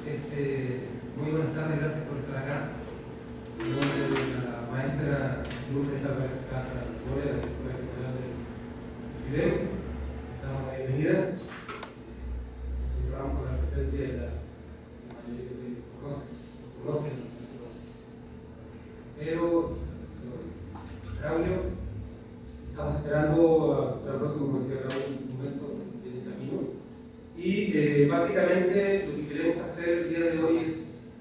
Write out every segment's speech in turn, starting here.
Muy buenas tardes, gracias por estar acá. En nombre de la maestra Lourdes Álvarez Casa, la directora general del CIDEM, damos la bienvenida. Nos honramos con la presencia de la mayoría que conocen. Pero, Braulio, estamos esperando al próximo, como decía Braulio, un momento en el camino. Y básicamente lo que queremos hacer el día de hoy es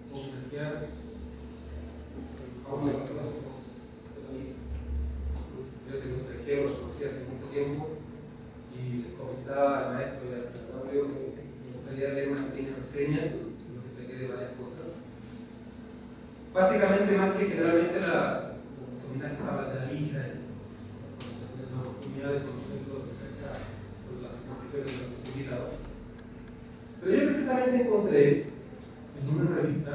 homenajear a uno de los filósofos del país. Yo soy un extranjero, lo conocí hace mucho tiempo y les comentaba al maestro y al Braulio que me gustaría leer una pequeña reseña de lo que saqué de varias cosas. Básicamente, más que generalmente los homenajes hablan de la vida y de la oportunidad de conocerlo de cerca por las exposiciones de los invitados. Pero yo precisamente encontré en una revista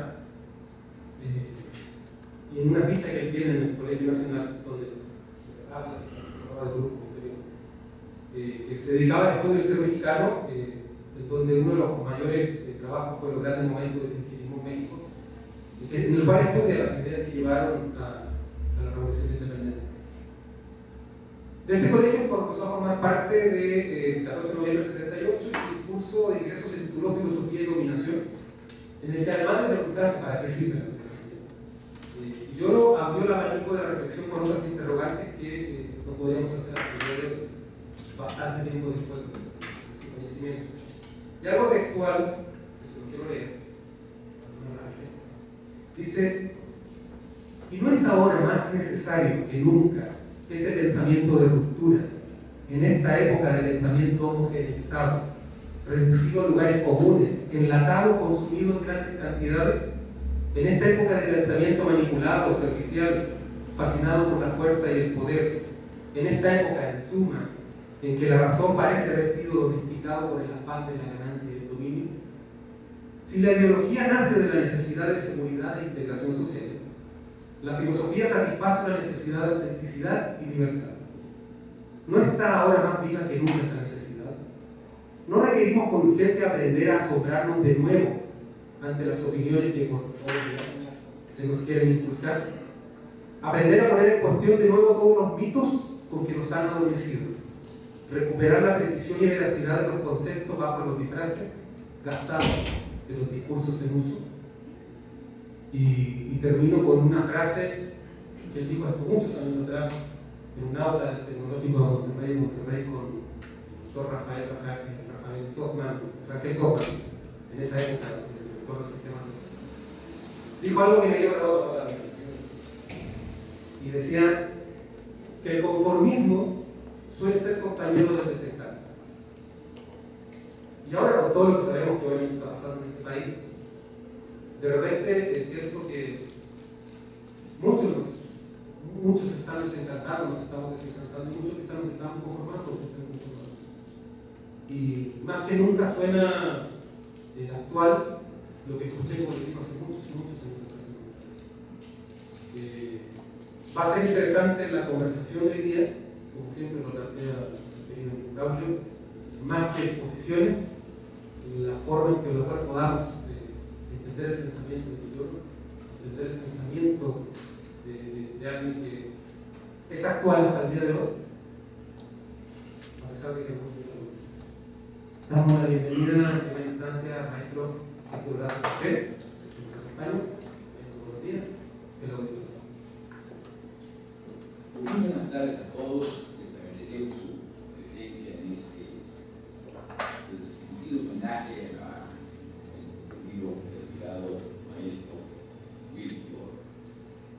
y en una ficha que él tiene en el Colegio Nacional, donde habla del grupo que se dedicaba al estudio del ser mexicano, en donde uno de los mayores trabajos fue los grandes momentos del cristianismo en México, en el cual estudia las ideas que llevaron a la Revolución de Independencia. De este colegio empezó a formar parte del 14 de noviembre del 78 y el curso de ingreso se tituló Filosofía y Dominación, en el que además de preguntarse para qué sirve la filosofía. Y yo abrió el abanico de la reflexión con otras interrogantes que no podríamos hacer bastante tiempo después de su conocimiento. Y algo textual, que se lo quiero leer, dice: y no es ahora más necesario que nunca ese pensamiento de ruptura, en esta época de pensamiento homogeneizado, reducido a lugares comunes, enlatado, consumido en grandes cantidades, en esta época de pensamiento manipulado, servicial, fascinado por la fuerza y el poder, en esta época, en suma, en que la razón parece haber sido domesticado por el afán de la ganancia y el dominio. Si la ideología nace de la necesidad de seguridad e integración social, la filosofía satisface la necesidad de autenticidad y libertad. ¿No está ahora más viva que nunca esa necesidad? ¿No requerimos con urgencia aprender a asombrarnos de nuevo ante las opiniones que por obvias se nos quieren inculcar? Aprender a poner en cuestión de nuevo todos los mitos con que nos han adormecido. Recuperar la precisión y veracidad de los conceptos bajo los disfraces gastados de los discursos en uso. Y termino con una frase que él dijo hace muchos años atrás en un aula del Tecnológico de Monterrey con el doctor Rafael Sosman, en esa época, el doctor del sistema. Dijo algo que me lleva toda la vida. Y decía que el conformismo suele ser compañero del desencanto. Y ahora, con todo lo que sabemos que hoy está pasando en este país, de repente es cierto que muchos están desencantando, nos estamos desencantando, y muchos quizás nos estamos conformando. Y más que nunca suena actual lo que escuché, como les digo, hace muchos años atrás. Va a ser interesante la conversación de hoy día, como siempre lo plantea el querido Braulio, más que exposiciones, la forma en que los cuales podamos entender el pensamiento interior, entender el pensamiento de alguien que es actual hasta el día de hoy, a pesar de que no. Damos la bienvenida en primera instancia al maestro Héctor Horacio Café, que nos acompaña en buenos días, el auditorio. Muy buenas tardes a todos, les agradecemos su presencia en este sentido homenaje a nuestro querido retirado maestro Wilfio.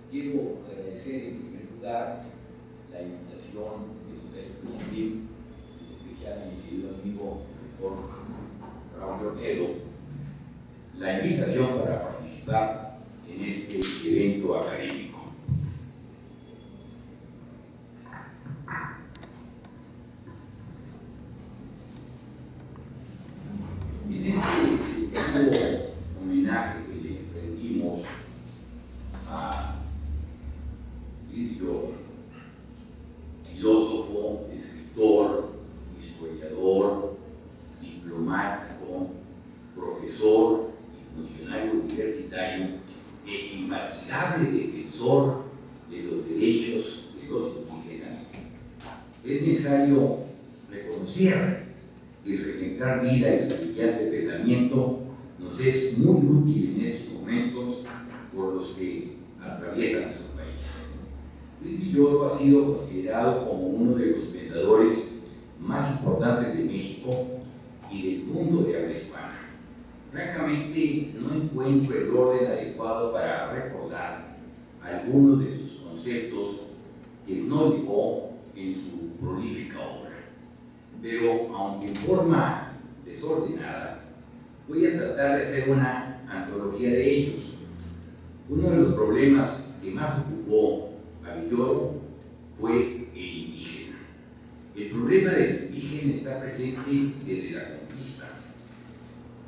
Quiero agradecer en primer lugar la invitación que nos ha hecho recibir, en especial a mi querido amigo por Raúl Ortero, la invitación para participar en este evento académico. En este segundo homenaje que le rendimos a Virgilio, filósofo, escritor, historiador, diplomático, profesor y funcionario infatigable defensor de los derechos de los indígenas, es necesario reconocer que su ejemplar vida y su brillante pensamiento nos es muy útil en estos momentos por los que atraviesa nuestro país. Luis Villoro ha sido considerado como uno de los pensadores más importantes de México y del mundo de habla hispana. Francamente, no encuentro el orden adecuado para recordar algunos de sus conceptos que no legó en su prolífica obra. Pero, aunque en forma desordenada, voy a tratar de hacer una antología de ellos. Uno de los problemas que más ocupó a Villoro fue el indígena. El problema del indígena está presente desde la conquista.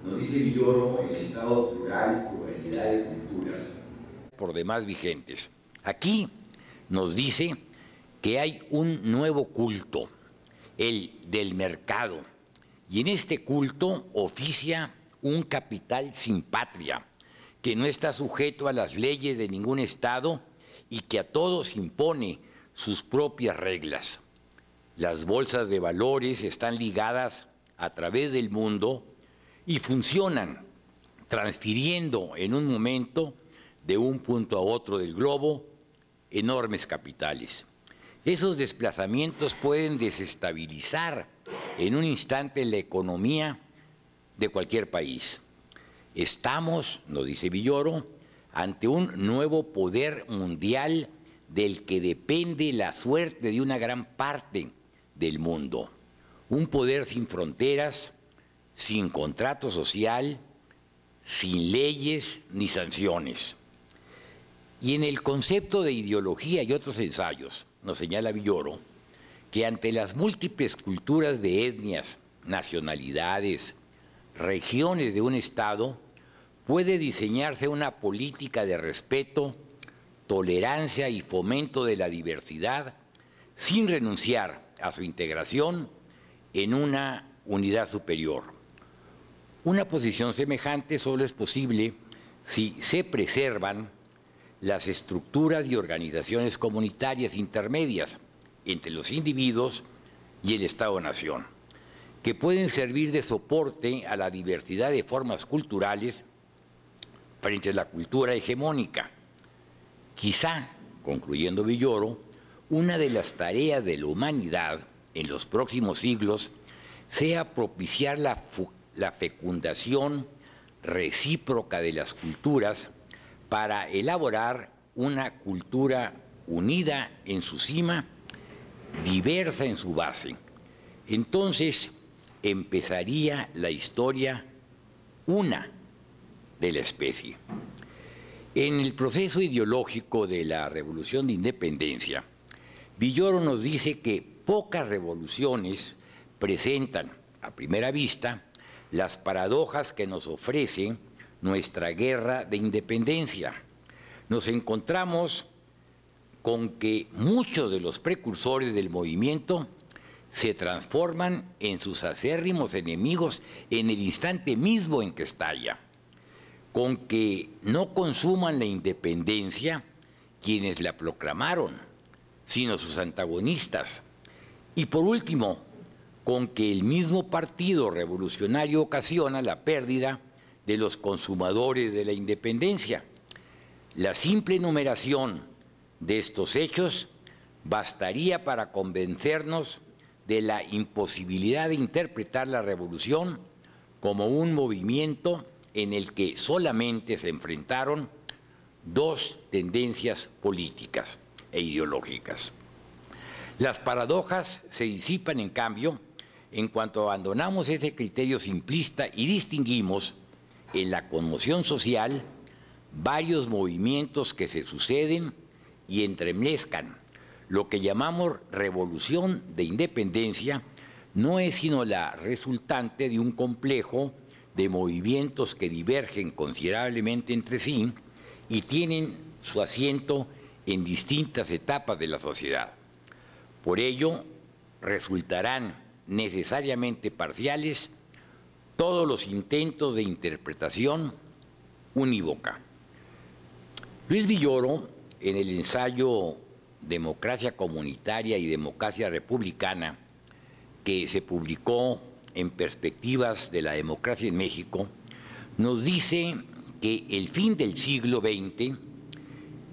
Nos dice Villoro, el Estado plural, pluralidad de culturas, por demás vigentes. Aquí nos dice que hay un nuevo culto, el del mercado, y en este culto oficia un capital sin patria, que no está sujeto a las leyes de ningún Estado y que a todos impone sus propias reglas. Las bolsas de valores están ligadas a través del mundo y funcionan transfiriendo en un momento de un punto a otro del globo enormes capitales. Esos desplazamientos pueden desestabilizar en un instante la economía de cualquier país. Estamos, nos dice Villoro, ante un nuevo poder mundial del que depende la suerte de una gran parte del mundo. Un poder sin fronteras, sin contrato social, sin leyes ni sanciones. Y en el concepto de ideología y otros ensayos, nos señala Villoro, que ante las múltiples culturas de etnias, nacionalidades, regiones de un Estado, puede diseñarse una política de respeto, tolerancia y fomento de la diversidad sin renunciar a su integración en una unidad superior. Una posición semejante solo es posible si se preservan las estructuras y organizaciones comunitarias intermedias entre los individuos y el Estado-nación, que pueden servir de soporte a la diversidad de formas culturales frente a la cultura hegemónica. Quizá, concluyendo Villoro, una de las tareas de la humanidad en los próximos siglos sea propiciar la fecundación recíproca de las culturas para elaborar una cultura unida en su cima, diversa en su base. Entonces empezaría la historia una de la especie. En el proceso ideológico de la Revolución de Independencia, Villoro nos dice que pocas revoluciones presentan a primera vista las paradojas que nos ofrece nuestra guerra de independencia. Nos encontramos con que muchos de los precursores del movimiento se transforman en sus acérrimos enemigos en el instante mismo en que estalla, con que no consuman la independencia quienes la proclamaron, sino sus antagonistas. Y por último, con que el mismo partido revolucionario ocasiona la pérdida de los consumadores de la independencia. La simple enumeración de estos hechos bastaría para convencernos de la imposibilidad de interpretar la revolución como un movimiento en el que solamente se enfrentaron dos tendencias políticas e ideológicas. Las paradojas se disipan, en cambio, en cuanto abandonamos ese criterio simplista y distinguimos en la conmoción social varios movimientos que se suceden y entremezclan. Lo que llamamos revolución de independencia no es sino la resultante de un complejo de movimientos que divergen considerablemente entre sí y tienen su asiento en distintas etapas de la sociedad. Por ello, resultarán necesariamente parciales todos los intentos de interpretación unívoca. Luis Villoro, en el ensayo Democracia Comunitaria y Democracia Republicana, que se publicó en Perspectivas de la Democracia en México, nos dice que el fin del siglo XX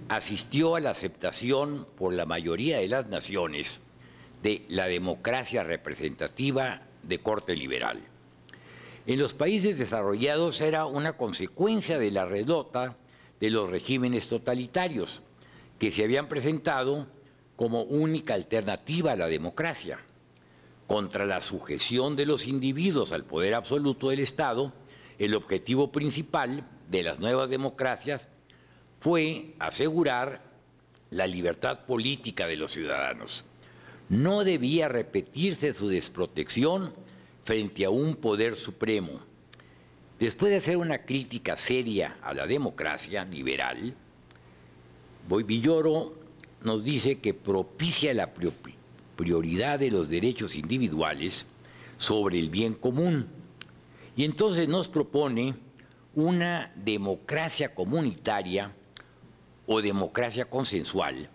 asistió a la aceptación por la mayoría de las naciones de la democracia representativa de corte liberal. En los países desarrollados era una consecuencia de la redota de los regímenes totalitarios que se habían presentado como única alternativa a la democracia. Contra la sujeción de los individuos al poder absoluto del Estado, el objetivo principal de las nuevas democracias fue asegurar la libertad política de los ciudadanos. No debía repetirse su desprotección frente a un poder supremo. Después de hacer una crítica seria a la democracia liberal, Villoro nos dice que propicia la prioridad de los derechos individuales sobre el bien común. Y entonces nos propone una democracia comunitaria o democracia consensual,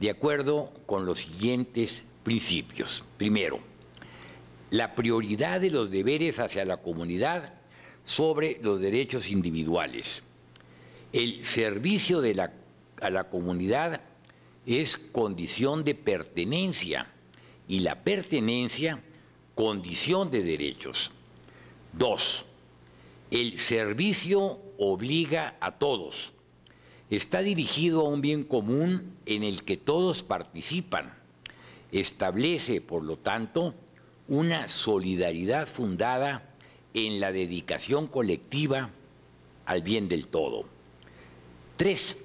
de acuerdo con los siguientes principios. Primero, la prioridad de los deberes hacia la comunidad sobre los derechos individuales. El servicio a la comunidad es condición de pertenencia y la pertenencia condición de derechos. Dos, el servicio obliga a todos. Está dirigido a un bien común en el que todos participan. Establece, por lo tanto, una solidaridad fundada en la dedicación colectiva al bien del todo. Tres,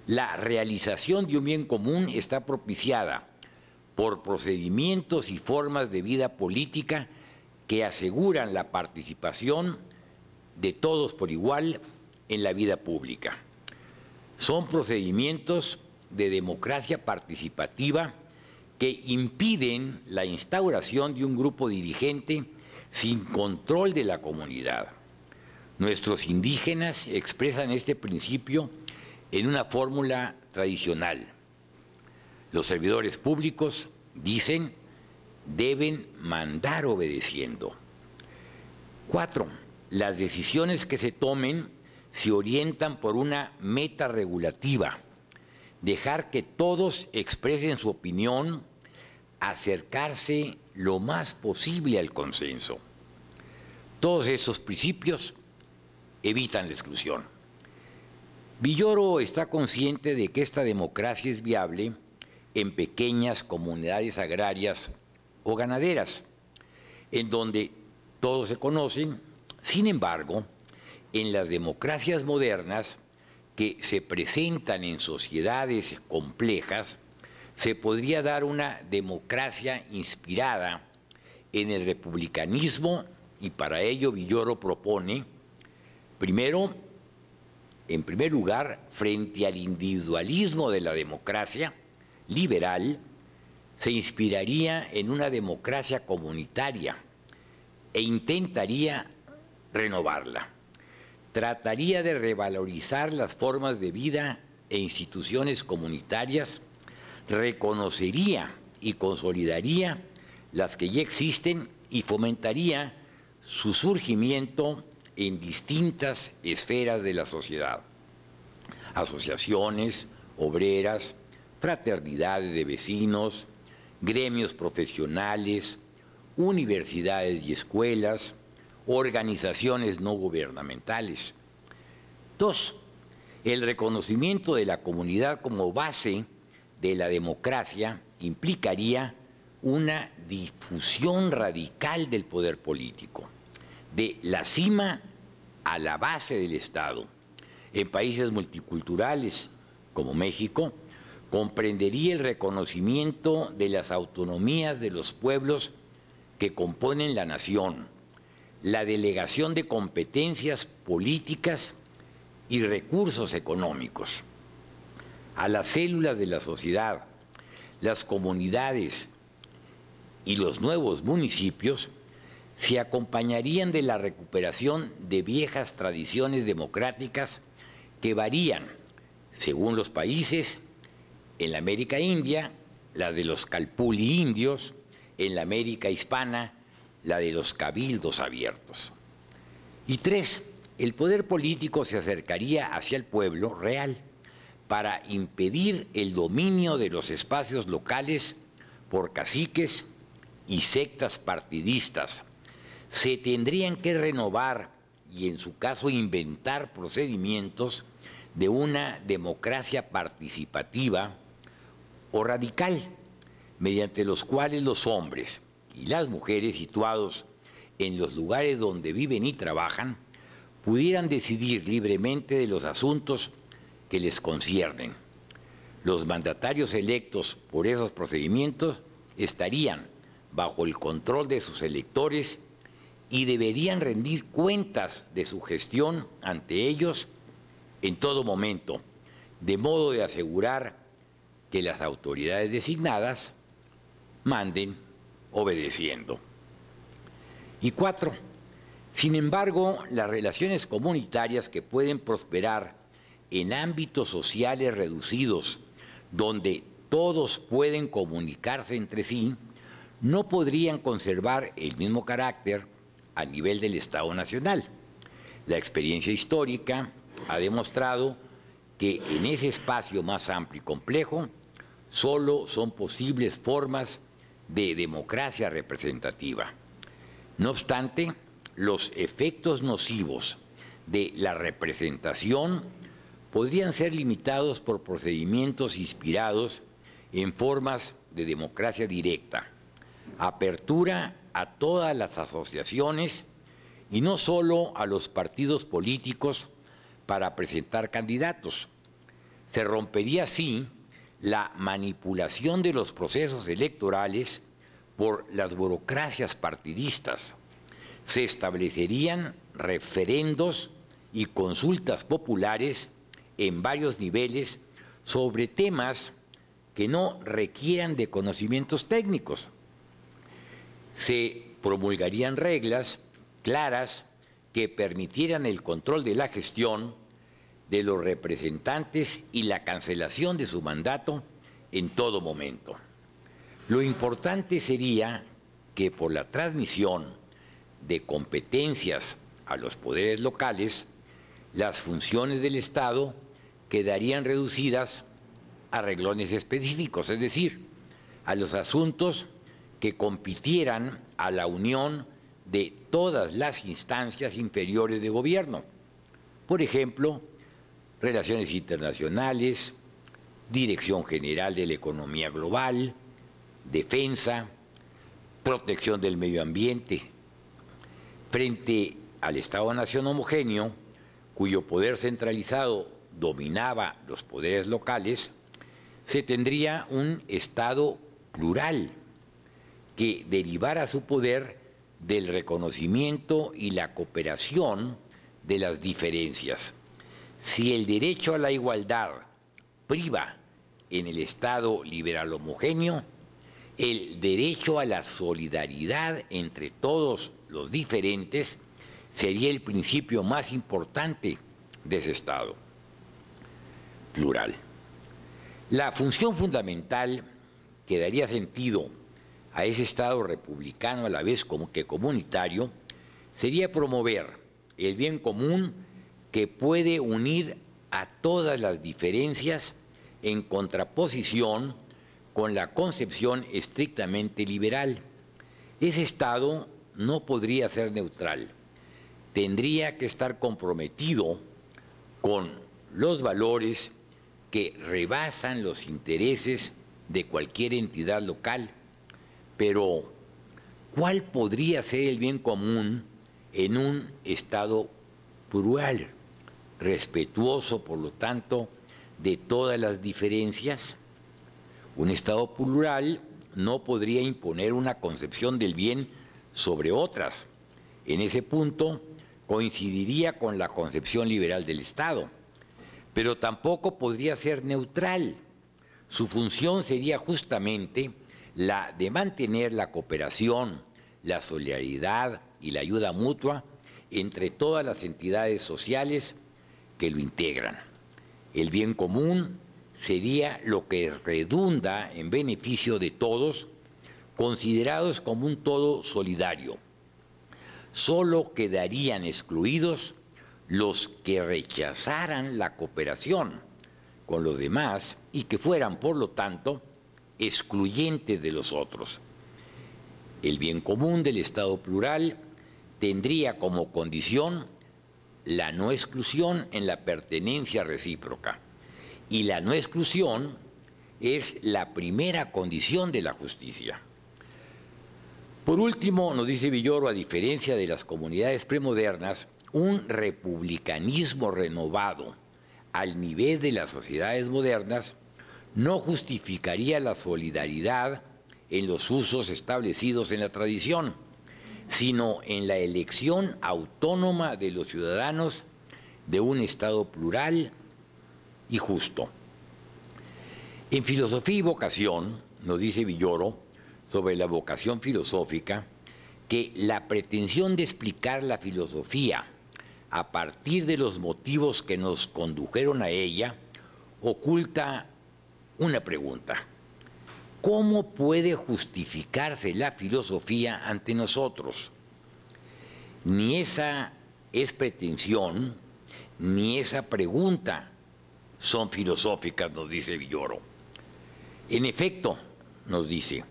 la realización de un bien común está propiciada por procedimientos y formas de vida política que aseguran la participación de todos por igual en la vida pública. Son procedimientos de democracia participativa que impiden la instauración de un grupo dirigente sin control de la comunidad. Nuestros indígenas expresan este principio en una fórmula tradicional. Los servidores públicos, dicen, deben mandar obedeciendo. 4. Las decisiones que se tomen se orientan por una meta regulativa, dejar que todos expresen su opinión, acercarse lo más posible al consenso. Todos esos principios evitan la exclusión. Villoro está consciente de que esta democracia es viable en pequeñas comunidades agrarias o ganaderas, en donde todos se conocen. Sin embargo, en las democracias modernas que se presentan en sociedades complejas, se podría dar una democracia inspirada en el republicanismo y para ello Villoro propone, en primer lugar, frente al individualismo de la democracia liberal, se inspiraría en una democracia comunitaria e intentaría renovarla. Trataría de revalorizar las formas de vida e instituciones comunitarias, reconocería y consolidaría las que ya existen y fomentaría su surgimiento en distintas esferas de la sociedad. Asociaciones obreras, fraternidades de vecinos, gremios profesionales, universidades y escuelas, organizaciones no gubernamentales. 2. El reconocimiento de la comunidad como base de la democracia implicaría una difusión radical del poder político, de la cima a la base del Estado. En países multiculturales como México, comprendería el reconocimiento de las autonomías de los pueblos que componen la nación, la delegación de competencias políticas y recursos económicos a las células de la sociedad, las comunidades y los nuevos municipios se acompañarían de la recuperación de viejas tradiciones democráticas que varían según los países, en la América India, la de los calpulli indios, en la América Hispana, la de los cabildos abiertos. Y 3, el poder político se acercaría hacia el pueblo real para impedir el dominio de los espacios locales por caciques y sectas partidistas. Se tendrían que renovar y, en su caso, inventar procedimientos de una democracia participativa o radical, mediante los cuales los hombres y las mujeres situados en los lugares donde viven y trabajan pudieran decidir libremente de los asuntos que les conciernen. Los mandatarios electos por esos procedimientos estarían bajo el control de sus electores y deberían rendir cuentas de su gestión ante ellos en todo momento, de modo de asegurar que las autoridades designadas manden obedeciendo. Y 4, sin embargo, las relaciones comunitarias que pueden prosperar en ámbitos sociales reducidos, donde todos pueden comunicarse entre sí, no podrían conservar el mismo carácter a nivel del Estado Nacional. La experiencia histórica ha demostrado que en ese espacio más amplio y complejo solo son posibles formas de democracia representativa. No obstante, los efectos nocivos de la representación podrían ser limitados por procedimientos inspirados en formas de democracia directa, apertura a todas las asociaciones y no solo a los partidos políticos para presentar candidatos. Se rompería así la manipulación de los procesos electorales por las burocracias partidistas. Se establecerían referendos y consultas populares en varios niveles sobre temas que no requieran de conocimientos técnicos. Se promulgarían reglas claras que permitieran el control de la gestión de los representantes y la cancelación de su mandato en todo momento. Lo importante sería que por la transmisión de competencias a los poderes locales, las funciones del Estado quedarían reducidas a renglones específicos, es decir, a los asuntos que compitieran a la unión de todas las instancias inferiores de gobierno. Por ejemplo, relaciones internacionales, dirección general de la economía global, defensa, protección del medio ambiente. Frente al Estado-nación homogéneo, cuyo poder centralizado dominaba los poderes locales, se tendría un Estado plural que derivara su poder del reconocimiento y la cooperación de las diferencias. Si el derecho a la igualdad priva en el Estado liberal homogéneo, el derecho a la solidaridad entre todos los diferentes sería el principio más importante de ese Estado plural. La función fundamental que daría sentido a ese Estado republicano a la vez que comunitario sería promover el bien común que puede unir a todas las diferencias en contraposición con la concepción estrictamente liberal. Ese Estado no podría ser neutral, tendría que estar comprometido con los valores que rebasan los intereses de cualquier entidad local. Pero, ¿cuál podría ser el bien común en un Estado plural, respetuoso, por lo tanto, de todas las diferencias? Un Estado plural no podría imponer una concepción del bien sobre otras. En ese punto coincidiría con la concepción liberal del Estado, pero tampoco podría ser neutral. Su función sería justamente la de mantener la cooperación, la solidaridad y la ayuda mutua entre todas las entidades sociales que lo integran. El bien común sería lo que redunda en beneficio de todos, considerados como un todo solidario. Solo quedarían excluidos los que rechazaran la cooperación con los demás y que fueran, por lo tanto, excluyentes de los otros. El bien común del Estado plural tendría como condición la no exclusión en la pertenencia recíproca, y la no exclusión es la primera condición de la justicia. Por último, nos dice Villoro, a diferencia de las comunidades premodernas, un republicanismo renovado al nivel de las sociedades modernas no justificaría la solidaridad en los usos establecidos en la tradición, sino en la elección autónoma de los ciudadanos de un Estado plural y justo. En Filosofía y Vocación, nos dice Villoro, sobre la vocación filosófica, que la pretensión de explicar la filosofía a partir de los motivos que nos condujeron a ella oculta una pregunta: ¿cómo puede justificarse la filosofía ante nosotros? Ni esa es pretensión, ni esa pregunta son filosóficas, nos dice Villoro. En efecto, nos dice,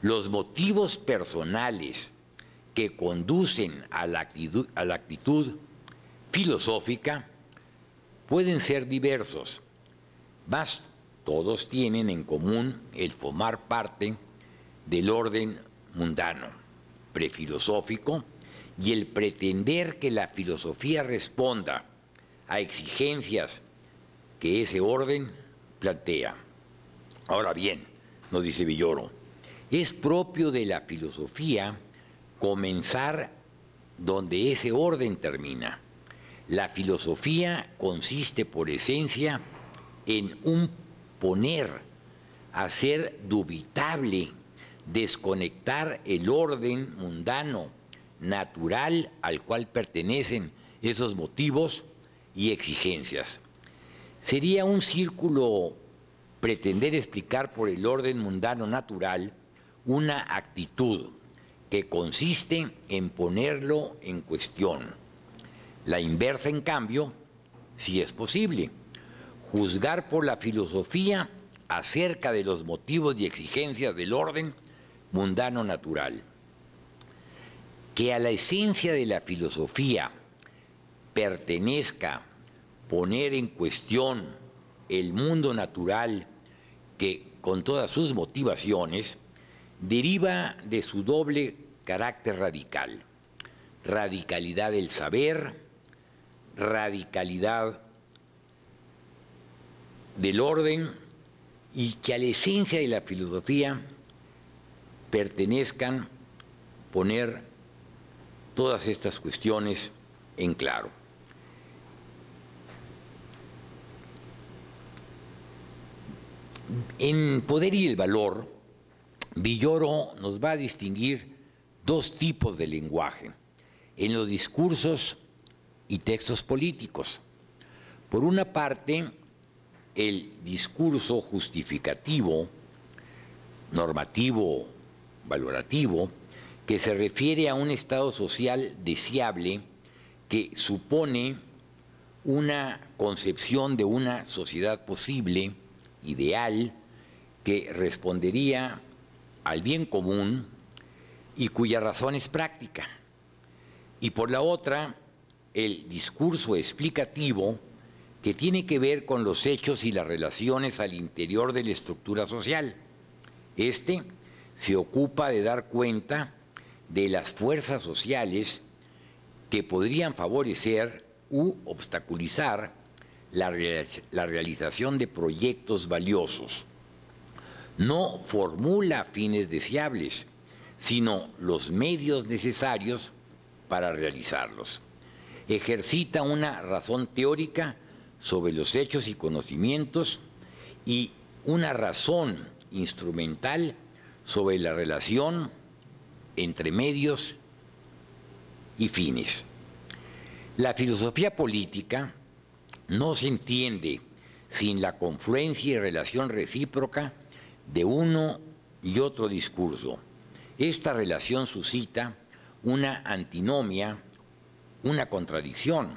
los motivos personales que conducen a la actitud filosófica pueden ser diversos, mas todos tienen en común el formar parte del orden mundano, prefilosófico, y el pretender que la filosofía responda a exigencias que ese orden plantea. Ahora bien, nos dice Villoro, es propio de la filosofía comenzar donde ese orden termina. La filosofía consiste por esencia en un poner, hacer dubitable, desconectar el orden mundano, natural al cual pertenecen esos motivos y exigencias. Sería un círculo pretender explicar por el orden mundano natural una actitud que consiste en ponerlo en cuestión. La inversa, en cambio, sí es posible: juzgar por la filosofía acerca de los motivos y exigencias del orden mundano natural. Que a la esencia de la filosofía pertenezca poner en cuestión el mundo natural que, con todas sus motivaciones, deriva de su doble carácter radical: radicalidad del saber, radicalidad del orden, y que a la esencia de la filosofía pertenezcan poner todas estas cuestiones en claro. En Poder y el Valor, Villoro nos va a distinguir dos tipos de lenguaje en los discursos y textos políticos. Por una parte, el discurso justificativo, normativo, valorativo, que se refiere a un estado social deseable que supone una concepción de una sociedad posible, ideal, que respondería al bien común y cuya razón es práctica. Y por la otra, el discurso explicativo, que tiene que ver con los hechos y las relaciones al interior de la estructura social. Este se ocupa de dar cuenta de las fuerzas sociales que podrían favorecer u obstaculizar la realización de proyectos valiosos. No formula fines deseables, sino los medios necesarios para realizarlos. Ejercita una razón teórica sobre los hechos y conocimientos y una razón instrumental sobre la relación entre medios y fines. La filosofía política no se entiende sin la confluencia y relación recíproca de uno y otro discurso. Esta relación suscita una antinomia, una contradicción.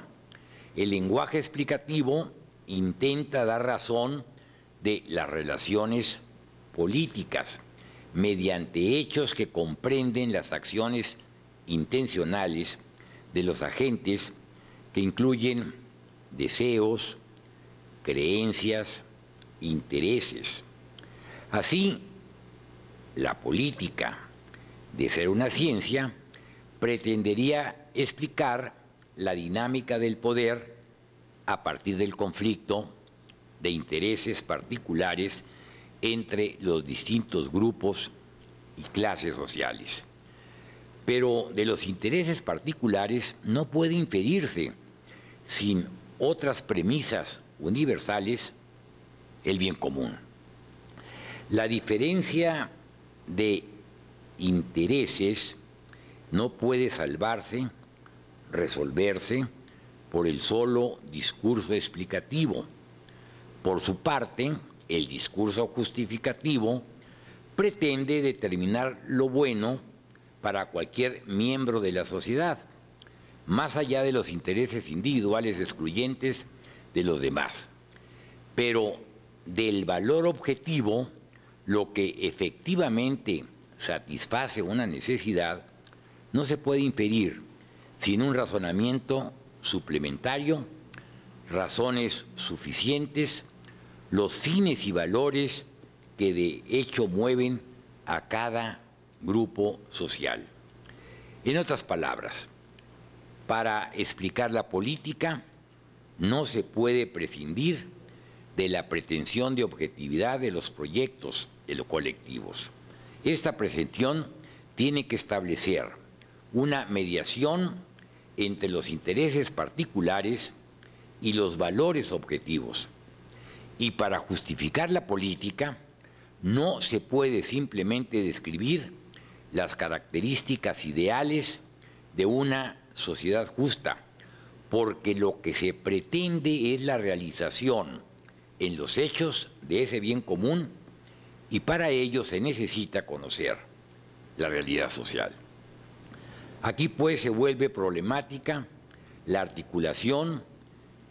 El lenguaje explicativo intenta dar razón de las relaciones políticas mediante hechos que comprenden las acciones intencionales de los agentes, que incluyen deseos, creencias, intereses. Así, la política, de ser una ciencia, pretendería explicar la dinámica del poder a partir del conflicto de intereses particulares entre los distintos grupos y clases sociales. Pero de los intereses particulares no puede inferirse, sin otras premisas universales, el bien común. La diferencia de intereses no puede salvarse, resolverse por el solo discurso explicativo. Por su parte, el discurso justificativo pretende determinar lo bueno para cualquier miembro de la sociedad, más allá de los intereses individuales excluyentes de los demás. Pero del valor objetivo, lo que efectivamente satisface una necesidad, no se puede inferir sin un razonamiento suplementario, razones suficientes, los fines y valores que de hecho mueven a cada grupo social. En otras palabras, para explicar la política no se puede prescindir de la pretensión de objetividad de los proyectos de los colectivos. Esta pretensión tiene que establecer una mediación entre los intereses particulares y los valores objetivos. Y para justificar la política no se puede simplemente describir las características ideales de una sociedad justa, porque lo que se pretende es la realización en los hechos de ese bien común, y para ello se necesita conocer la realidad social. Aquí pues se vuelve problemática la articulación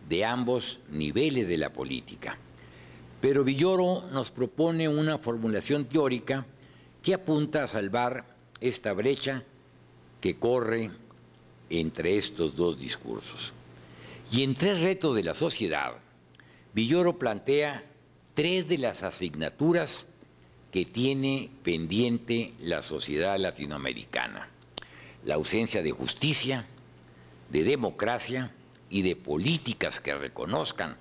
de ambos niveles de la política. Pero Villoro nos propone una formulación teórica que apunta a salvar esta brecha que corre entre estos dos discursos. Y en tres retos de la sociedad, Villoro plantea tres de las asignaturas que tiene pendiente la sociedad latinoamericana: la ausencia de justicia, de democracia y de políticas que reconozcan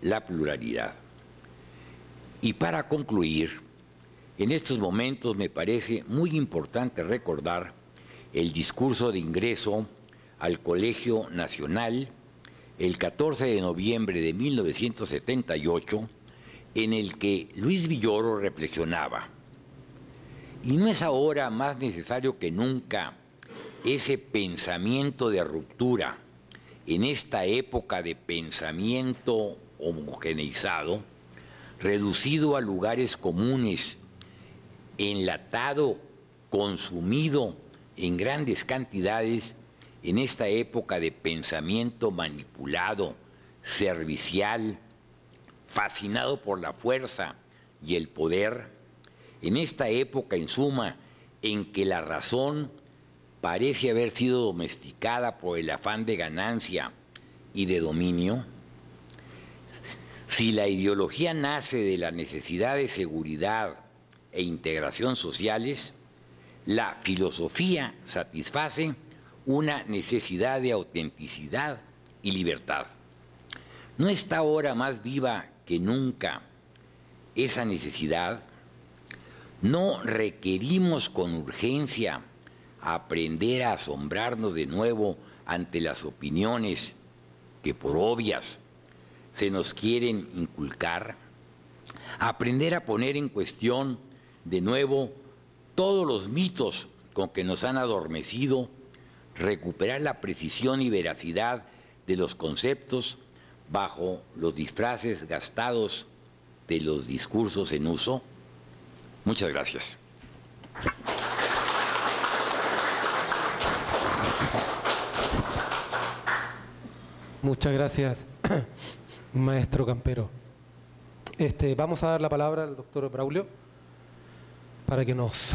la pluralidad. Y para concluir, en estos momentos me parece muy importante recordar el discurso de ingreso al Colegio Nacional el 14 de noviembre de 1978, en el que Luis Villoro reflexionaba: ¿y no es ahora más necesario que nunca ese pensamiento de ruptura en esta época de pensamiento homogeneizado, reducido a lugares comunes, enlatado, consumido en grandes cantidades, en esta época de pensamiento manipulado, servicial, fascinado por la fuerza y el poder, en esta época, en suma, en que la razón parece haber sido domesticada por el afán de ganancia y de dominio? Si la ideología nace de la necesidad de seguridad e integración sociales, la filosofía satisface una necesidad de autenticidad y libertad. ¿No está ahora más viva que nunca esa necesidad? ¿No requerimos con urgencia aprender a asombrarnos de nuevo ante las opiniones que por obvias se nos quieren inculcar? Aprender a poner en cuestión de nuevo todos los mitos con que nos han adormecido, recuperar la precisión y veracidad de los conceptos bajo los disfraces gastados de los discursos en uso? Muchas gracias. Muchas gracias, maestro Campero. Vamos a dar la palabra al doctor Braulio para que nos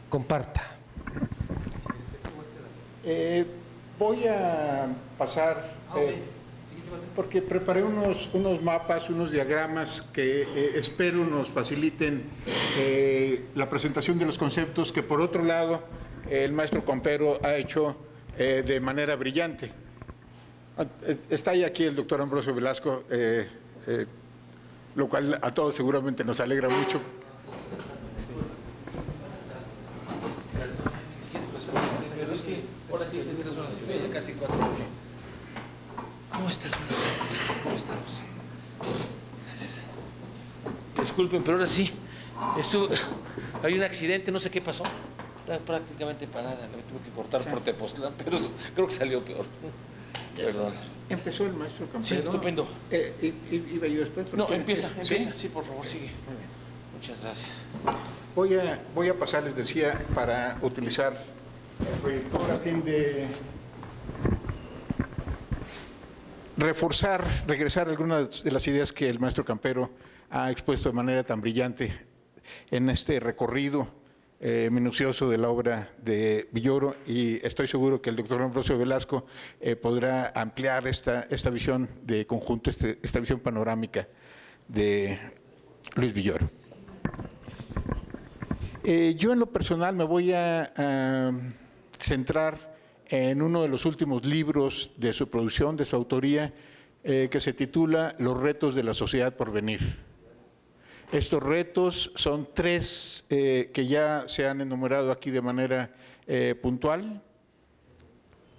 comparta. Voy a pasar, porque preparé unos mapas, unos diagramas que espero nos faciliten la presentación de los conceptos que, por otro lado, el maestro Campero ha hecho de manera brillante. Está ahí aquí el doctor Ambrosio Velasco, lo cual a todos seguramente nos alegra mucho. Casi 4 horas. ¿Cómo estás? Buenas tardes. ¿Cómo estamos? Gracias. Disculpen, pero ahora sí. Hay un accidente, no sé qué pasó. Está prácticamente parada. Me tuve que cortar por Tepoztlán, pero creo que salió peor. Perdón. Empezó el maestro Campero. Sí, estupendo. ¿Iba yo después? No, empieza. Sí, por favor, sigue. Muchas gracias. Voy a pasar, les decía, para utilizar el proyector a fin de regresar algunas de las ideas que el maestro Campero ha expuesto de manera tan brillante en este recorrido minucioso de la obra de Villoro, y estoy seguro que el doctor Ambrosio Velasco podrá ampliar esta visión de conjunto, esta visión panorámica de Luis Villoro. Yo en lo personal me voy a centrar en uno de los últimos libros de su producción, de su autoría, que se titula Los retos de la sociedad por venir. Estos retos son 3 que ya se han enumerado aquí de manera puntual: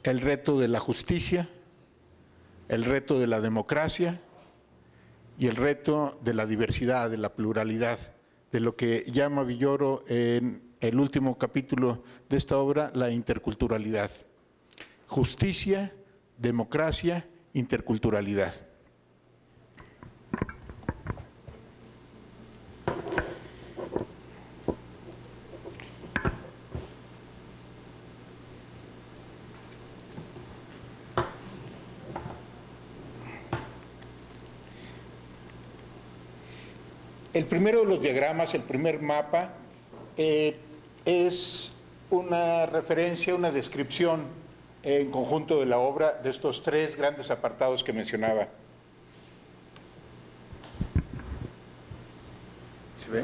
el reto de la justicia, el reto de la democracia y el reto de la diversidad, de la pluralidad, de lo que llama Villoro en el último capítulo de esta obra la interculturalidad. Justicia, democracia, interculturalidad. El primero de los diagramas, el primer mapa, es una referencia, una descripción en conjunto de la obra de estos 3 grandes apartados que mencionaba. ¿Se ve?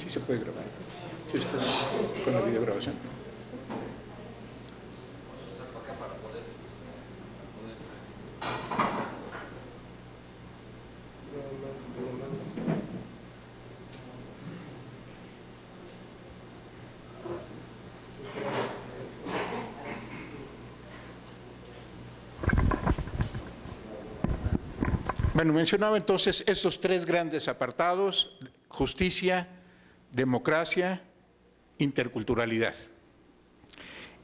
Sí se puede grabar. Sí, está con la videograbación. Bueno, mencionaba entonces estos 3 grandes apartados: justicia, democracia, interculturalidad.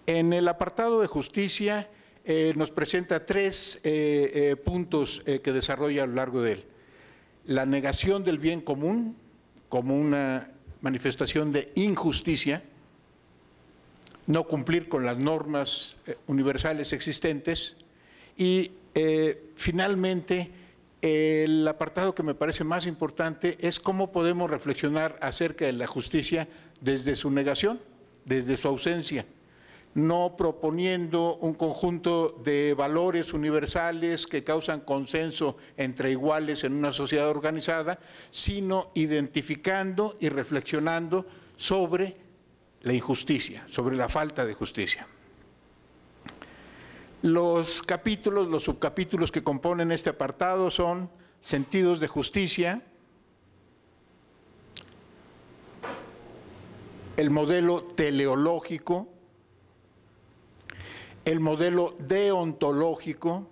En el apartado de justicia nos presenta 3 puntos que desarrolla a lo largo de él. La negación del bien común como una manifestación de injusticia, no cumplir con las normas universales existentes, y finalmente el apartado que me parece más importante es cómo podemos reflexionar acerca de la justicia desde su negación, desde su ausencia, no proponiendo un conjunto de valores universales que causan consenso entre iguales en una sociedad organizada, sino identificando y reflexionando sobre la injusticia, sobre la falta de justicia. Los capítulos, los subcapítulos que componen este apartado son sentidos de justicia, el modelo teleológico, el modelo deontológico,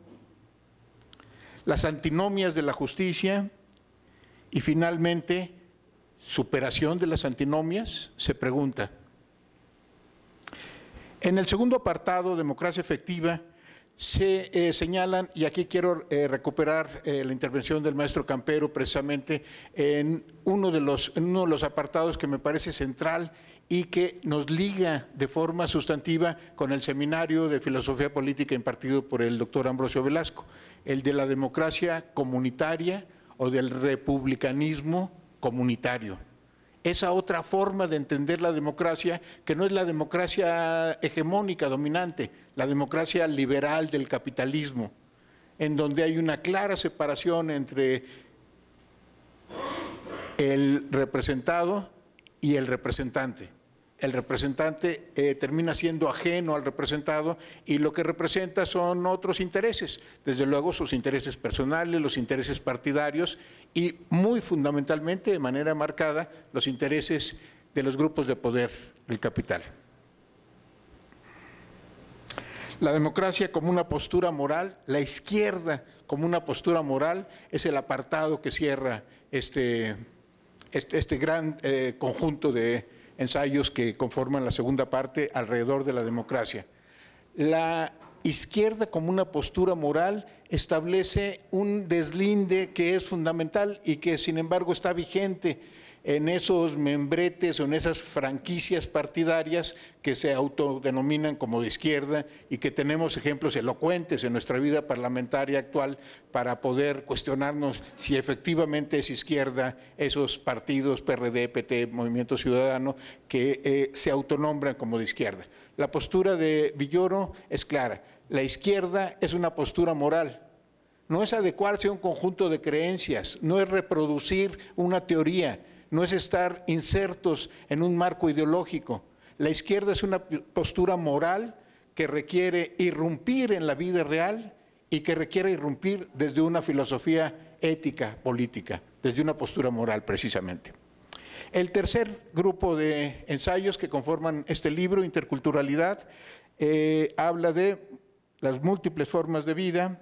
las antinomias de la justicia Y finalmente, superación de las antinomias, se pregunta. En el segundo apartado, democracia efectiva, se señalan, y aquí quiero recuperar la intervención del maestro Campero precisamente en uno de los apartados que me parece central y que nos liga de forma sustantiva con el seminario de filosofía política impartido por el doctor Ambrosio Velasco, el de la democracia comunitaria o del republicanismo comunitario. Esa otra forma de entender la democracia, que no es la democracia hegemónica, dominante, la democracia liberal del capitalismo, en donde hay una clara separación entre el representado y el representante. El representante termina siendo ajeno al representado y lo que representa son otros intereses, desde luego sus intereses personales, los intereses partidarios y muy fundamentalmente, de manera marcada, los intereses de los grupos de poder del capital. La democracia como una postura moral, la izquierda como una postura moral, es el apartado que cierra este gran conjunto de ensayos que conforman la segunda parte alrededor de la democracia. La izquierda como una postura moral establece un deslinde que es fundamental y que sin embargo está vigente en esos membretes o en esas franquicias partidarias que se autodenominan como de izquierda y que tenemos ejemplos elocuentes en nuestra vida parlamentaria actual para poder cuestionarnos si efectivamente es izquierda esos partidos PRD, PT, Movimiento Ciudadano que se autonombran como de izquierda. La postura de Villoro es clara, la izquierda es una postura moral. No es adecuarse a un conjunto de creencias, no es reproducir una teoría, no es estar insertos en un marco ideológico. La izquierda es una postura moral que requiere irrumpir en la vida real y que requiere irrumpir desde una filosofía ética, política, desde una postura moral precisamente. El tercer grupo de ensayos que conforman este libro, Interculturalidad, habla de las múltiples formas de vida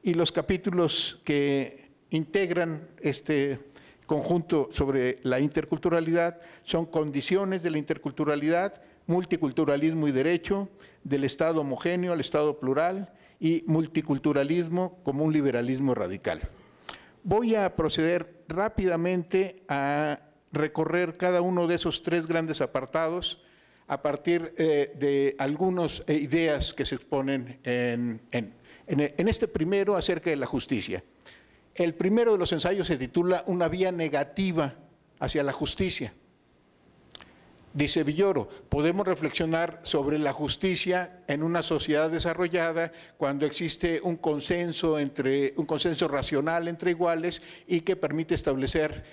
y los capítulos que integran este conjunto sobre la interculturalidad son condiciones de la interculturalidad, multiculturalismo y derecho, del Estado homogéneo al Estado plural y multiculturalismo como un liberalismo radical. Voy a proceder rápidamente a recorrer cada uno de esos tres grandes apartados a partir de algunas ideas que se exponen en este primero acerca de la justicia. El primero de los ensayos se titula Una vía negativa hacia la justicia. Dice Villoro, podemos reflexionar sobre la justicia en una sociedad desarrollada cuando existe un consenso racional entre iguales y que permite establecer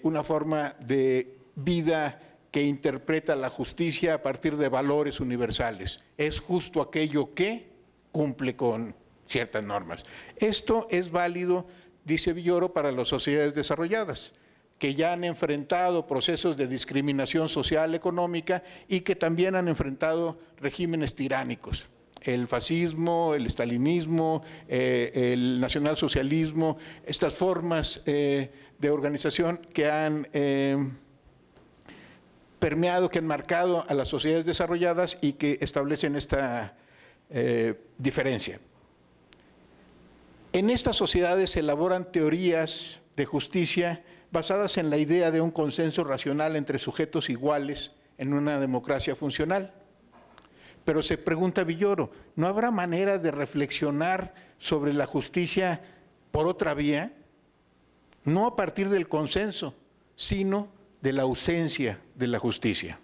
una forma de vida que interpreta la justicia a partir de valores universales. Es justo aquello que cumple con ciertas normas. Esto es válido, dice Villoro, para las sociedades desarrolladas, que ya han enfrentado procesos de discriminación social, económica y que también han enfrentado regímenes tiránicos. El fascismo, el estalinismo, el nacionalsocialismo, estas formas de organización que han permeado, que han marcado a las sociedades desarrolladas y que establecen esta diferencia. En estas sociedades se elaboran teorías de justicia basadas en la idea de un consenso racional entre sujetos iguales en una democracia funcional. Pero se pregunta Villoro, ¿no habrá manera de reflexionar sobre la justicia por otra vía? No a partir del consenso, sino de la ausencia de la justicia.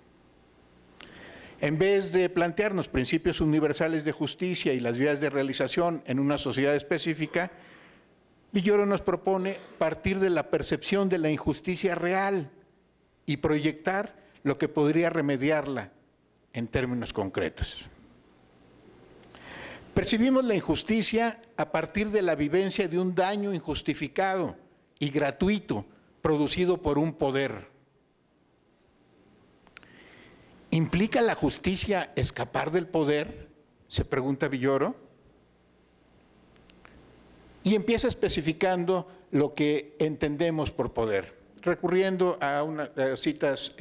En vez de plantearnos principios universales de justicia y las vías de realización en una sociedad específica, Villoro nos propone partir de la percepción de la injusticia real y proyectar lo que podría remediarla en términos concretos. Percibimos la injusticia a partir de la vivencia de un daño injustificado y gratuito producido por un poder. ¿Implica la justicia escapar del poder?, se pregunta Villoro. y empieza especificando lo que entendemos por poder, recurriendo a unas citas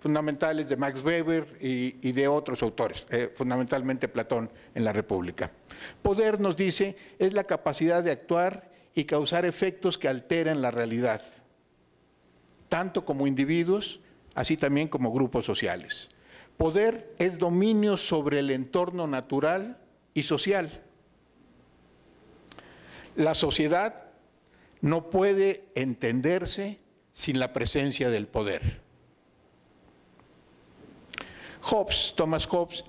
fundamentales de Max Weber y de otros autores, fundamentalmente Platón en la República. Poder, nos dice, es la capacidad de actuar y causar efectos que alteran la realidad, tanto como individuos, así también como grupos sociales. Poder es dominio sobre el entorno natural y social. La sociedad no puede entenderse sin la presencia del poder. Hobbes, Thomas Hobbes,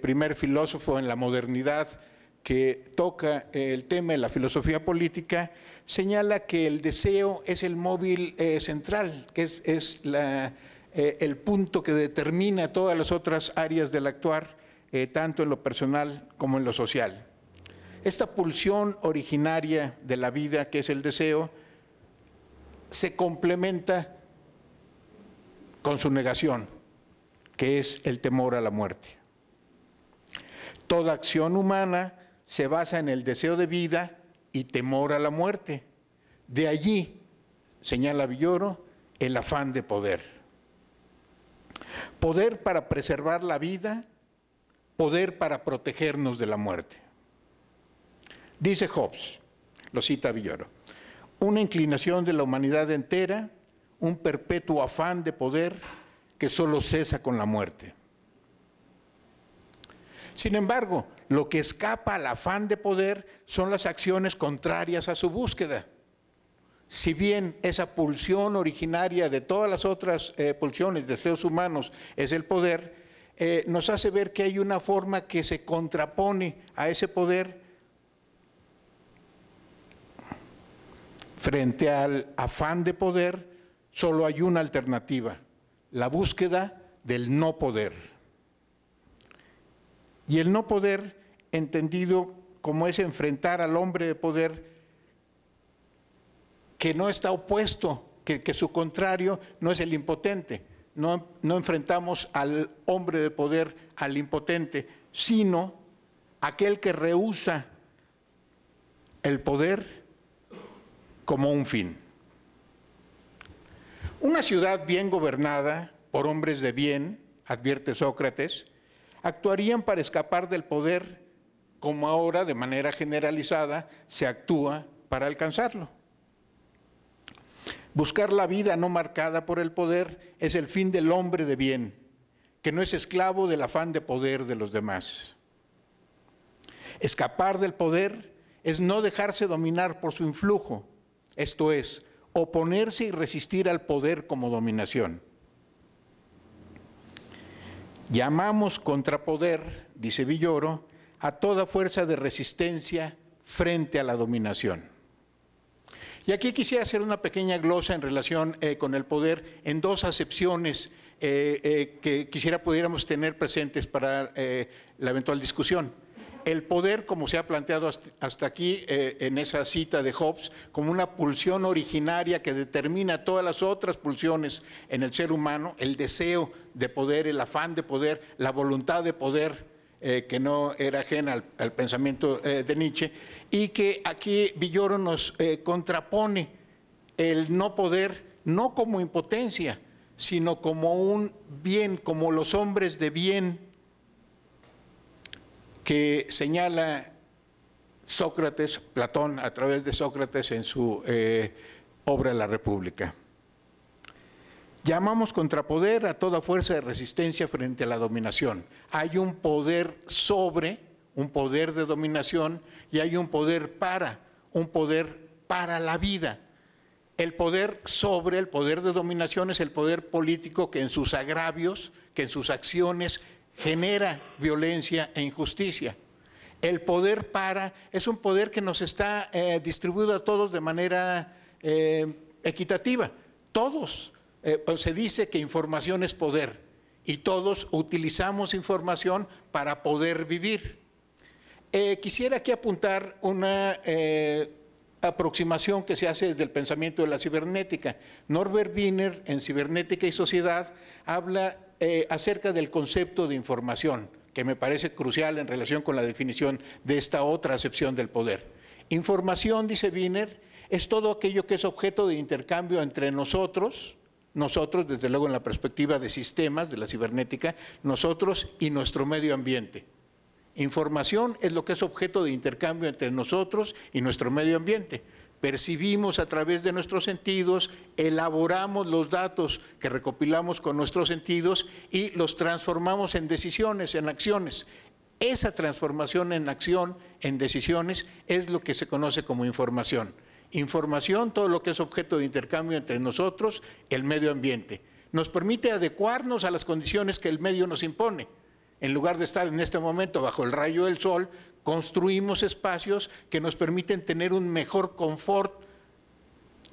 primer filósofo en la modernidad que toca el tema de la filosofía política, señala que el deseo es el móvil central, que es el punto que determina todas las otras áreas del actuar, tanto en lo personal como en lo social. Esta pulsión originaria de la vida, que es el deseo, se complementa con su negación, que es el temor a la muerte. Toda acción humana se basa en el deseo de vida y temor a la muerte. De allí, señala Villoro, el afán de poder. Poder para preservar la vida, poder para protegernos de la muerte. Dice Hobbes, lo cita Villoro, una inclinación de la humanidad entera, un perpetuo afán de poder que solo cesa con la muerte. Sin embargo, lo que escapa al afán de poder son las acciones contrarias a su búsqueda. Si bien esa pulsión originaria de todas las otras pulsiones, deseos humanos, es el poder, nos hace ver que hay una forma que se contrapone a ese poder frente al afán de poder. Solo hay una alternativa, la búsqueda del no poder. Y el no poder, entendido como es enfrentar al hombre de poder, que no está opuesto, que su contrario no es el impotente. No enfrentamos al hombre de poder, al impotente, sino aquel que rehúsa el poder como un fin. Una ciudad bien gobernada por hombres de bien, advierte Sócrates, actuarían para escapar del poder como ahora, de manera generalizada, se actúa para alcanzarlo. Buscar la vida no marcada por el poder es el fin del hombre de bien, que no es esclavo del afán de poder de los demás. Escapar del poder es no dejarse dominar por su influjo, esto es, oponerse y resistir al poder como dominación. Llamamos contrapoder, dice Villoro, a toda fuerza de resistencia frente a la dominación. Y aquí quisiera hacer una pequeña glosa en relación con el poder en dos acepciones que quisiera pudiéramos tener presentes para la eventual discusión. El poder, como se ha planteado hasta aquí en esa cita de Hobbes, como una pulsión originaria que determina todas las otras pulsiones en el ser humano, el deseo de poder, el afán de poder, la voluntad de poder, que no era ajena al pensamiento de Nietzsche, y que aquí Villoro nos contrapone el no poder, no como impotencia, sino como un bien, como los hombres de bien que señala Sócrates, Platón, a través de Sócrates en su obra La República. Llamamos contrapoder a toda fuerza de resistencia frente a la dominación. Hay un poder sobre, un poder de dominación, y hay un poder para la vida. El poder sobre, el poder de dominación es el poder político que en sus agravios, que en sus acciones genera violencia e injusticia. El poder para es un poder que nos está distribuido a todos de manera equitativa. Todos. Se dice que información es poder y todos utilizamos información para poder vivir. Quisiera aquí apuntar una aproximación que se hace desde el pensamiento de la cibernética. Norbert Wiener, en Cibernética y Sociedad, habla acerca del concepto de información, que me parece crucial en relación con la definición de esta otra acepción del poder. Información, dice Wiener, es todo aquello que es objeto de intercambio entre nosotros desde luego en la perspectiva de sistemas, de la cibernética, nosotros y nuestro medio ambiente. Información es lo que es objeto de intercambio entre nosotros y nuestro medio ambiente. Percibimos a través de nuestros sentidos, elaboramos los datos que recopilamos con nuestros sentidos y los transformamos en decisiones, en acciones. Esa transformación en acción, en decisiones, es lo que se conoce como información. Información, todo lo que es objeto de intercambio entre nosotros, el medio ambiente. Nos permite adecuarnos a las condiciones que el medio nos impone. En lugar de estar en este momento bajo el rayo del sol, construimos espacios que nos permiten tener un mejor confort.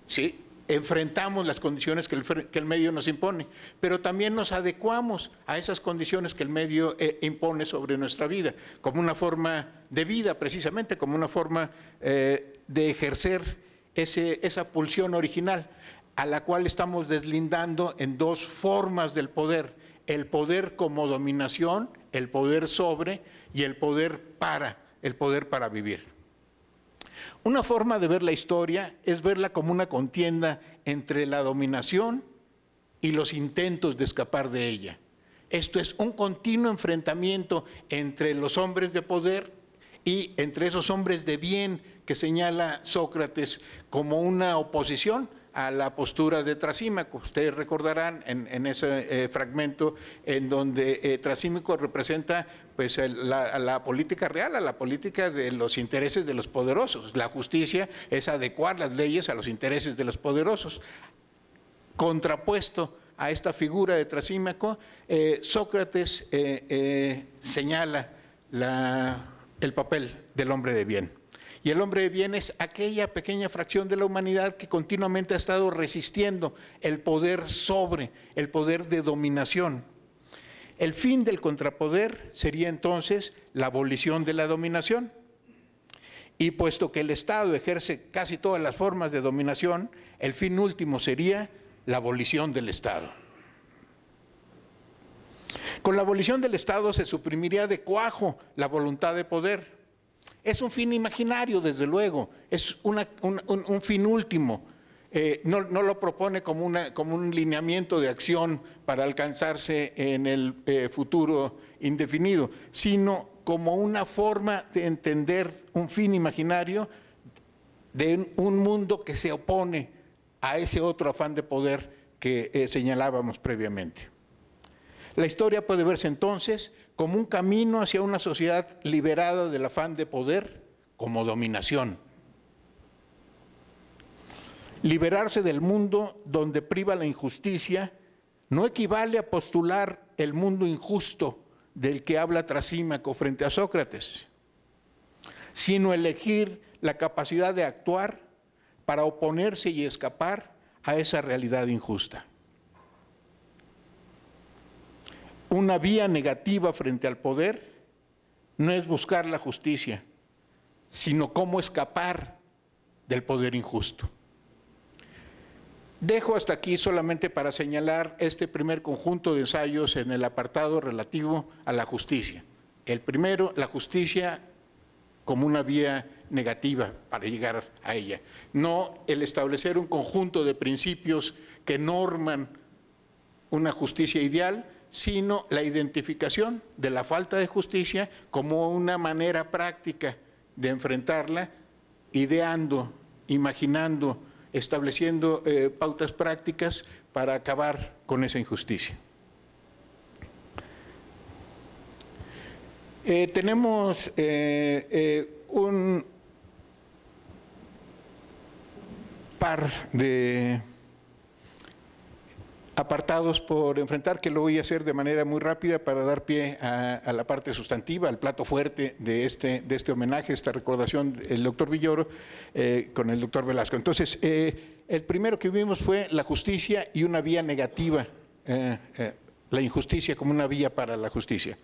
¿Sí? Enfrentamos las condiciones que el medio nos impone, pero también nos adecuamos a esas condiciones que el medio impone sobre nuestra vida, como una forma de vida precisamente, como una forma de ejercer esa pulsión original, a la cual estamos deslindando en dos formas del poder: el poder como dominación, el poder sobre, y el poder para vivir. Una forma de ver la historia es verla como una contienda entre la dominación y los intentos de escapar de ella. Esto es un continuo enfrentamiento entre los hombres de poder y entre esos hombres de bien que señala Sócrates como una oposición a la postura de Trasímaco. Ustedes recordarán en ese fragmento en donde Trasímaco representa pues la política real, a la política de los intereses de los poderosos. La justicia es adecuar las leyes a los intereses de los poderosos. Contrapuesto a esta figura de Trasímaco, Sócrates señala el papel del hombre de bien. Y el hombre de bien es aquella pequeña fracción de la humanidad que continuamente ha estado resistiendo el poder sobre, el poder de dominación. El fin del contrapoder sería entonces la abolición de la dominación. Y puesto que el Estado ejerce casi todas las formas de dominación, el fin último sería la abolición del Estado. Con la abolición del Estado se suprimiría de cuajo la voluntad de poder. Es un fin imaginario, desde luego, es un fin último. No lo propone como un lineamiento de acción para alcanzarse en el futuro indefinido, sino como una forma de entender un fin imaginario de un mundo que se opone a ese otro afán de poder que señalábamos previamente. La historia puede verse entonces como un camino hacia una sociedad liberada del afán de poder como dominación. Liberarse del mundo donde priva la injusticia no equivale a postular el mundo injusto del que habla Trasímaco frente a Sócrates, sino elegir la capacidad de actuar para oponerse y escapar a esa realidad injusta. Una vía negativa frente al poder no es buscar la justicia, sino cómo escapar del poder injusto. Dejo hasta aquí solamente para señalar este primer conjunto de ensayos en el apartado relativo a la justicia. El primero, la justicia como una vía negativa para llegar a ella, no el establecer un conjunto de principios que norman una justicia ideal, sino la identificación de la falta de justicia como una manera práctica de enfrentarla, ideando, imaginando, estableciendo pautas prácticas para acabar con esa injusticia. Tenemos un par de apartados por enfrentar, que lo voy a hacer de manera muy rápida para dar pie a la parte sustantiva, al plato fuerte de este homenaje, esta recordación del doctor Villoro con el doctor Velasco. Entonces, el primero que vimos fue la justicia y una vía negativa, la injusticia como una vía para la justicia.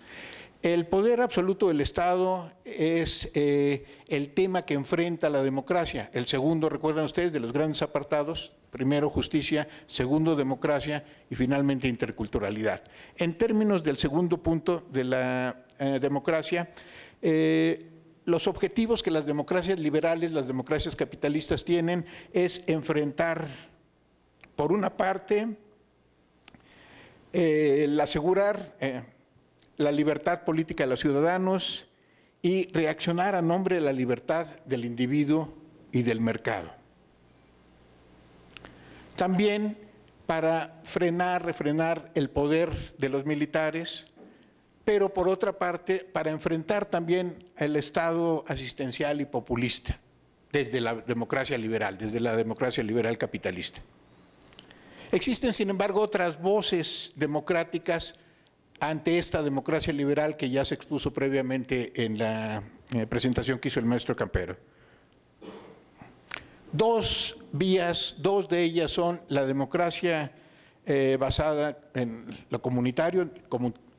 El poder absoluto del Estado es el tema que enfrenta la democracia. El segundo, recuerdan ustedes, de los grandes apartados: primero justicia, segundo democracia y finalmente interculturalidad. En términos del segundo punto de la democracia, los objetivos que las democracias liberales, las democracias capitalistas tienen es enfrentar, por una parte, el asegurar la libertad política de los ciudadanos y reaccionar a nombre de la libertad del individuo y del mercado. También para refrenar el poder de los militares, pero por otra parte para enfrentar también el Estado asistencial y populista desde la democracia liberal capitalista. Existen, sin embargo, otras voces democráticas ante esta democracia liberal que ya se expuso previamente en la presentación que hizo el maestro Campero. Dos vías, dos de ellas son la democracia basada en lo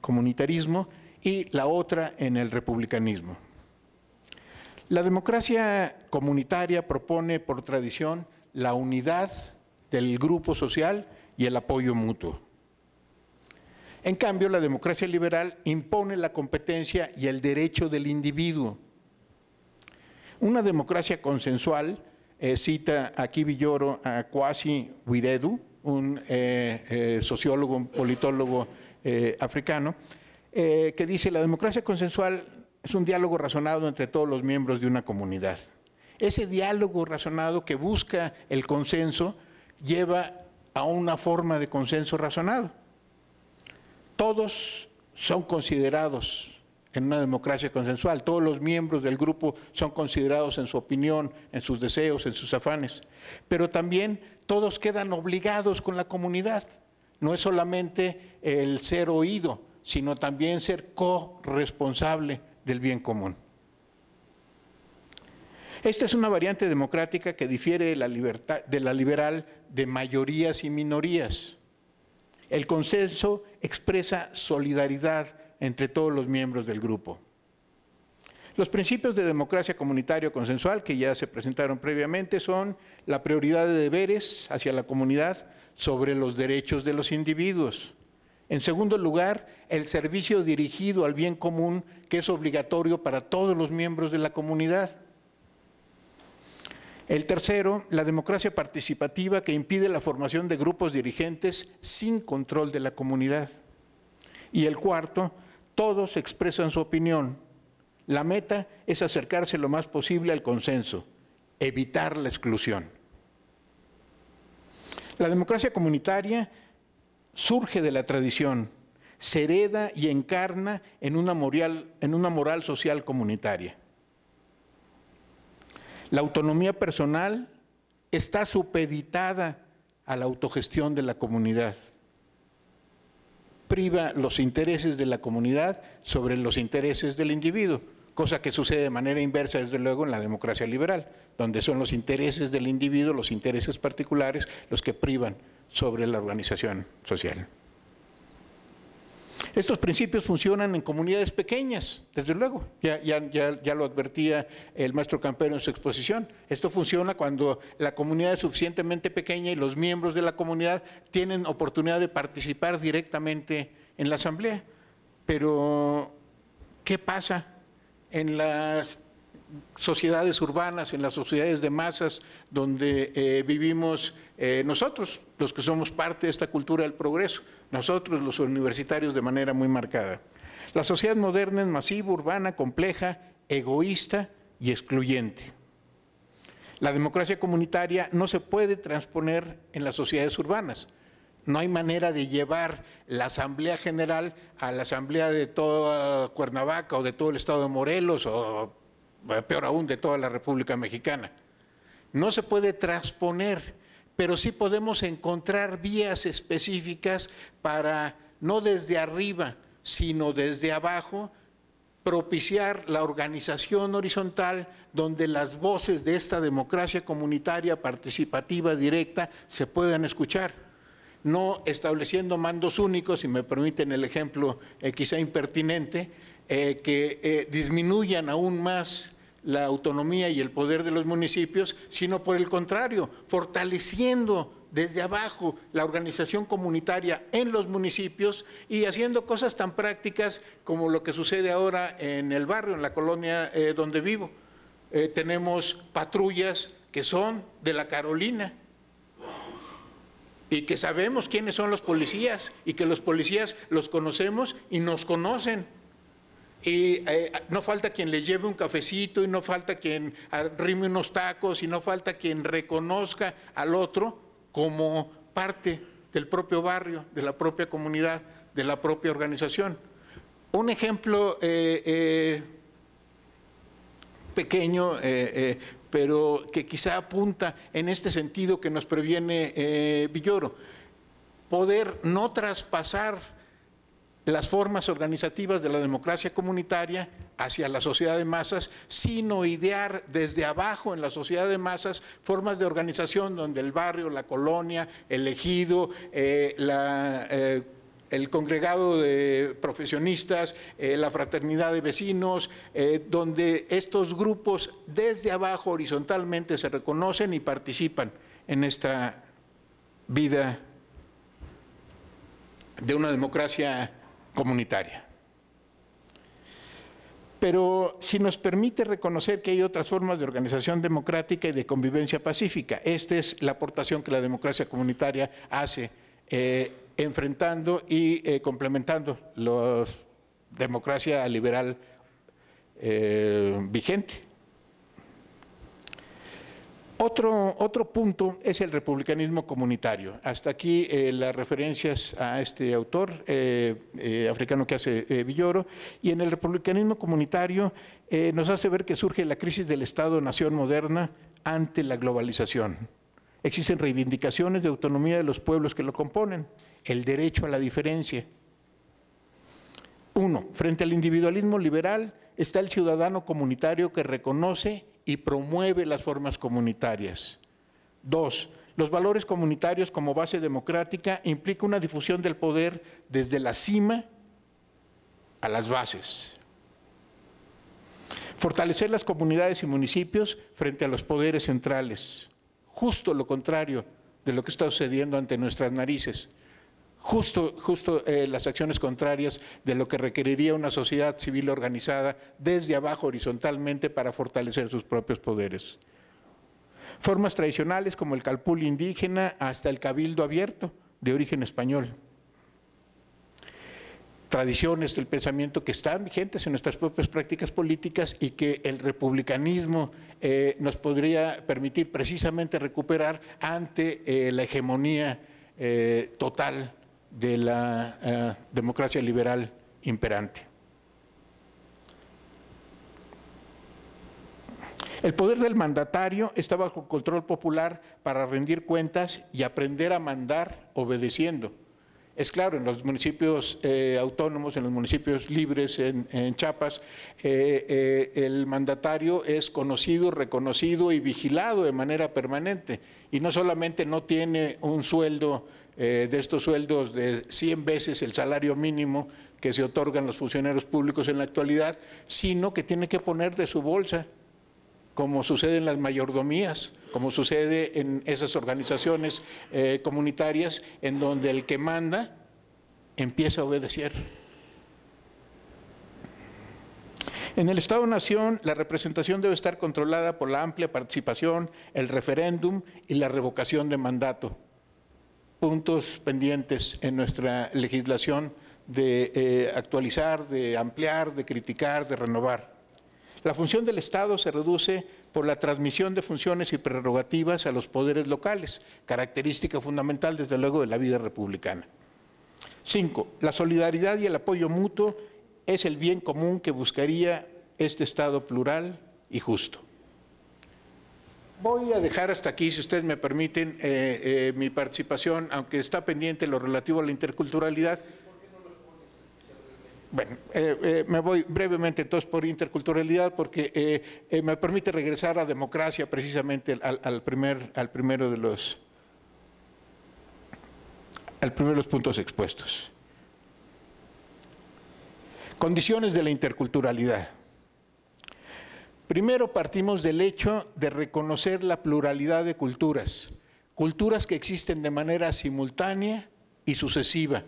comunitarismo y la otra en el republicanismo. La democracia comunitaria propone por tradición la unidad del grupo social y el apoyo mutuo. En cambio, la democracia liberal impone la competencia y el derecho del individuo. Una democracia consensual, cita aquí Villoro a Kwasi Wiredu, un sociólogo, un politólogo africano, que dice: la democracia consensual es un diálogo razonado entre todos los miembros de una comunidad. Ese diálogo razonado que busca el consenso lleva a una forma de consenso razonado. Todos son considerados en una democracia consensual, todos los miembros del grupo son considerados en su opinión, en sus deseos, en sus afanes, pero también todos quedan obligados con la comunidad. No es solamente el ser oído, sino también ser corresponsable del bien común. Esta es una variante democrática que difiere de la liberal de mayorías y minorías. El consenso expresa solidaridad entre todos los miembros del grupo. Los principios de democracia comunitaria o consensual que ya se presentaron previamente son la prioridad de deberes hacia la comunidad sobre los derechos de los individuos. En segundo lugar, el servicio dirigido al bien común, que es obligatorio para todos los miembros de la comunidad. El tercero, la democracia participativa, que impide la formación de grupos dirigentes sin control de la comunidad. Y el cuarto, todos expresan su opinión. La meta es acercarse lo más posible al consenso, evitar la exclusión. La democracia comunitaria surge de la tradición, se hereda y encarna en una moral social comunitaria. La autonomía personal está supeditada a la autogestión de la comunidad. Priva los intereses de la comunidad sobre los intereses del individuo, cosa que sucede de manera inversa, desde luego, en la democracia liberal, donde son los intereses del individuo, los intereses particulares, los que privan sobre la organización social. Estos principios funcionan en comunidades pequeñas, desde luego, ya lo advertía el maestro Campero en su exposición. Esto funciona cuando la comunidad es suficientemente pequeña y los miembros de la comunidad tienen oportunidad de participar directamente en la asamblea. Pero, ¿qué pasa en las sociedades urbanas, en las sociedades de masas donde vivimos nosotros, los que somos parte de esta cultura del progreso, nosotros los universitarios de manera muy marcada? La sociedad moderna es masiva, urbana, compleja, egoísta y excluyente. La democracia comunitaria no se puede transponer en las sociedades urbanas. No hay manera de llevar la Asamblea General a la Asamblea de toda Cuernavaca o de todo el estado de Morelos o peor aún de toda la República Mexicana. No se puede transponer, pero sí podemos encontrar vías específicas para, no desde arriba, sino desde abajo, propiciar la organización horizontal donde las voces de esta democracia comunitaria, participativa, directa, se puedan escuchar. No estableciendo mandos únicos, si me permiten el ejemplo quizá impertinente, que disminuyan aún más la autonomía y el poder de los municipios, sino por el contrario, fortaleciendo desde abajo, la organización comunitaria en los municipios y haciendo cosas tan prácticas como lo que sucede ahora en el barrio, en la colonia donde vivo. Tenemos patrullas que son de la Carolina y que sabemos quiénes son los policías y que los policías los conocemos y nos conocen. Y no falta quien les lleve un cafecito y no falta quien arrime unos tacos y no falta quien reconozca al otro como parte del propio barrio, de la propia comunidad, de la propia organización. Un ejemplo pequeño, pero que quizá apunta en este sentido que nos previene Villoro, poder no traspasar las formas organizativas de la democracia comunitaria hacia la sociedad de masas, sino idear desde abajo en la sociedad de masas formas de organización donde el barrio, la colonia, el ejido, el congregado de profesionistas, la fraternidad de vecinos, donde estos grupos desde abajo horizontalmente se reconocen y participan en esta vida de una democracia comunitaria. Pero si nos permite reconocer que hay otras formas de organización democrática y de convivencia pacífica, esta es la aportación que la democracia comunitaria hace, enfrentando y complementando la democracia liberal vigente. Otro punto es el republicanismo comunitario. Hasta aquí las referencias a este autor africano que hace Villoro, y en el republicanismo comunitario nos hace ver que surge la crisis del Estado-nación moderna ante la globalización. Existen reivindicaciones de autonomía de los pueblos que lo componen, el derecho a la diferencia. 1. Frente al individualismo liberal está el ciudadano comunitario que reconoce y promueve las formas comunitarias. 2. Los valores comunitarios como base democrática implica una difusión del poder desde la cima a las bases. Fortalecer las comunidades y municipios frente a los poderes centrales. Justo lo contrario de lo que está sucediendo ante nuestras narices. Justo las acciones contrarias de lo que requeriría una sociedad civil organizada desde abajo horizontalmente para fortalecer sus propios poderes. Formas tradicionales como el calpul indígena hasta el cabildo abierto de origen español. Tradiciones del pensamiento que están vigentes en nuestras propias prácticas políticas y que el republicanismo nos podría permitir precisamente recuperar ante la hegemonía total de la democracia liberal imperante. El poder del mandatario está bajo control popular para rendir cuentas y aprender a mandar obedeciendo. Es claro, en los municipios autónomos, en los municipios libres en Chiapas, el mandatario es conocido, reconocido y vigilado de manera permanente. Y no solamente no tiene un sueldo de estos sueldos de 100 veces el salario mínimo que se otorgan los funcionarios públicos en la actualidad, sino que tiene que poner de su bolsa, como sucede en las mayordomías, como sucede en esas organizaciones comunitarias en donde el que manda empieza a obedecer. En el Estado-Nación, la representación debe estar controlada por la amplia participación, el referéndum y la revocación de mandato. Puntos pendientes en nuestra legislación de actualizar, de ampliar, de criticar, de renovar. La función del Estado se reduce por la transmisión de funciones y prerrogativas a los poderes locales, característica fundamental, desde luego, de la vida republicana. 5. La solidaridad y el apoyo mutuo es el bien común que buscaría este Estado plural y justo. Voy a dejar hasta aquí, si ustedes me permiten, mi participación, aunque está pendiente lo relativo a la interculturalidad. Bueno, me voy brevemente entonces por interculturalidad porque me permite regresar a democracia precisamente al primero de los puntos expuestos. Condiciones de la interculturalidad. Primero partimos del hecho de reconocer la pluralidad de culturas culturas que existen de manera simultánea y sucesiva.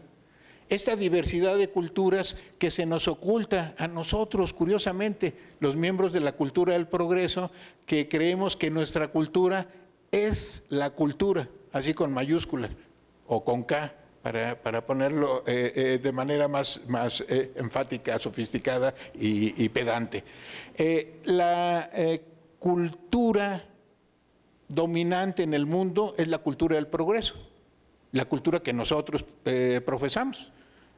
Esta diversidad de culturas que se nos oculta a nosotros, curiosamente, los miembros de la cultura del progreso, que creemos que nuestra cultura es la cultura, así con mayúsculas o con K, para ponerlo de manera más enfática, sofisticada y pedante. La cultura dominante en el mundo es la cultura del progreso, la cultura que nosotros profesamos.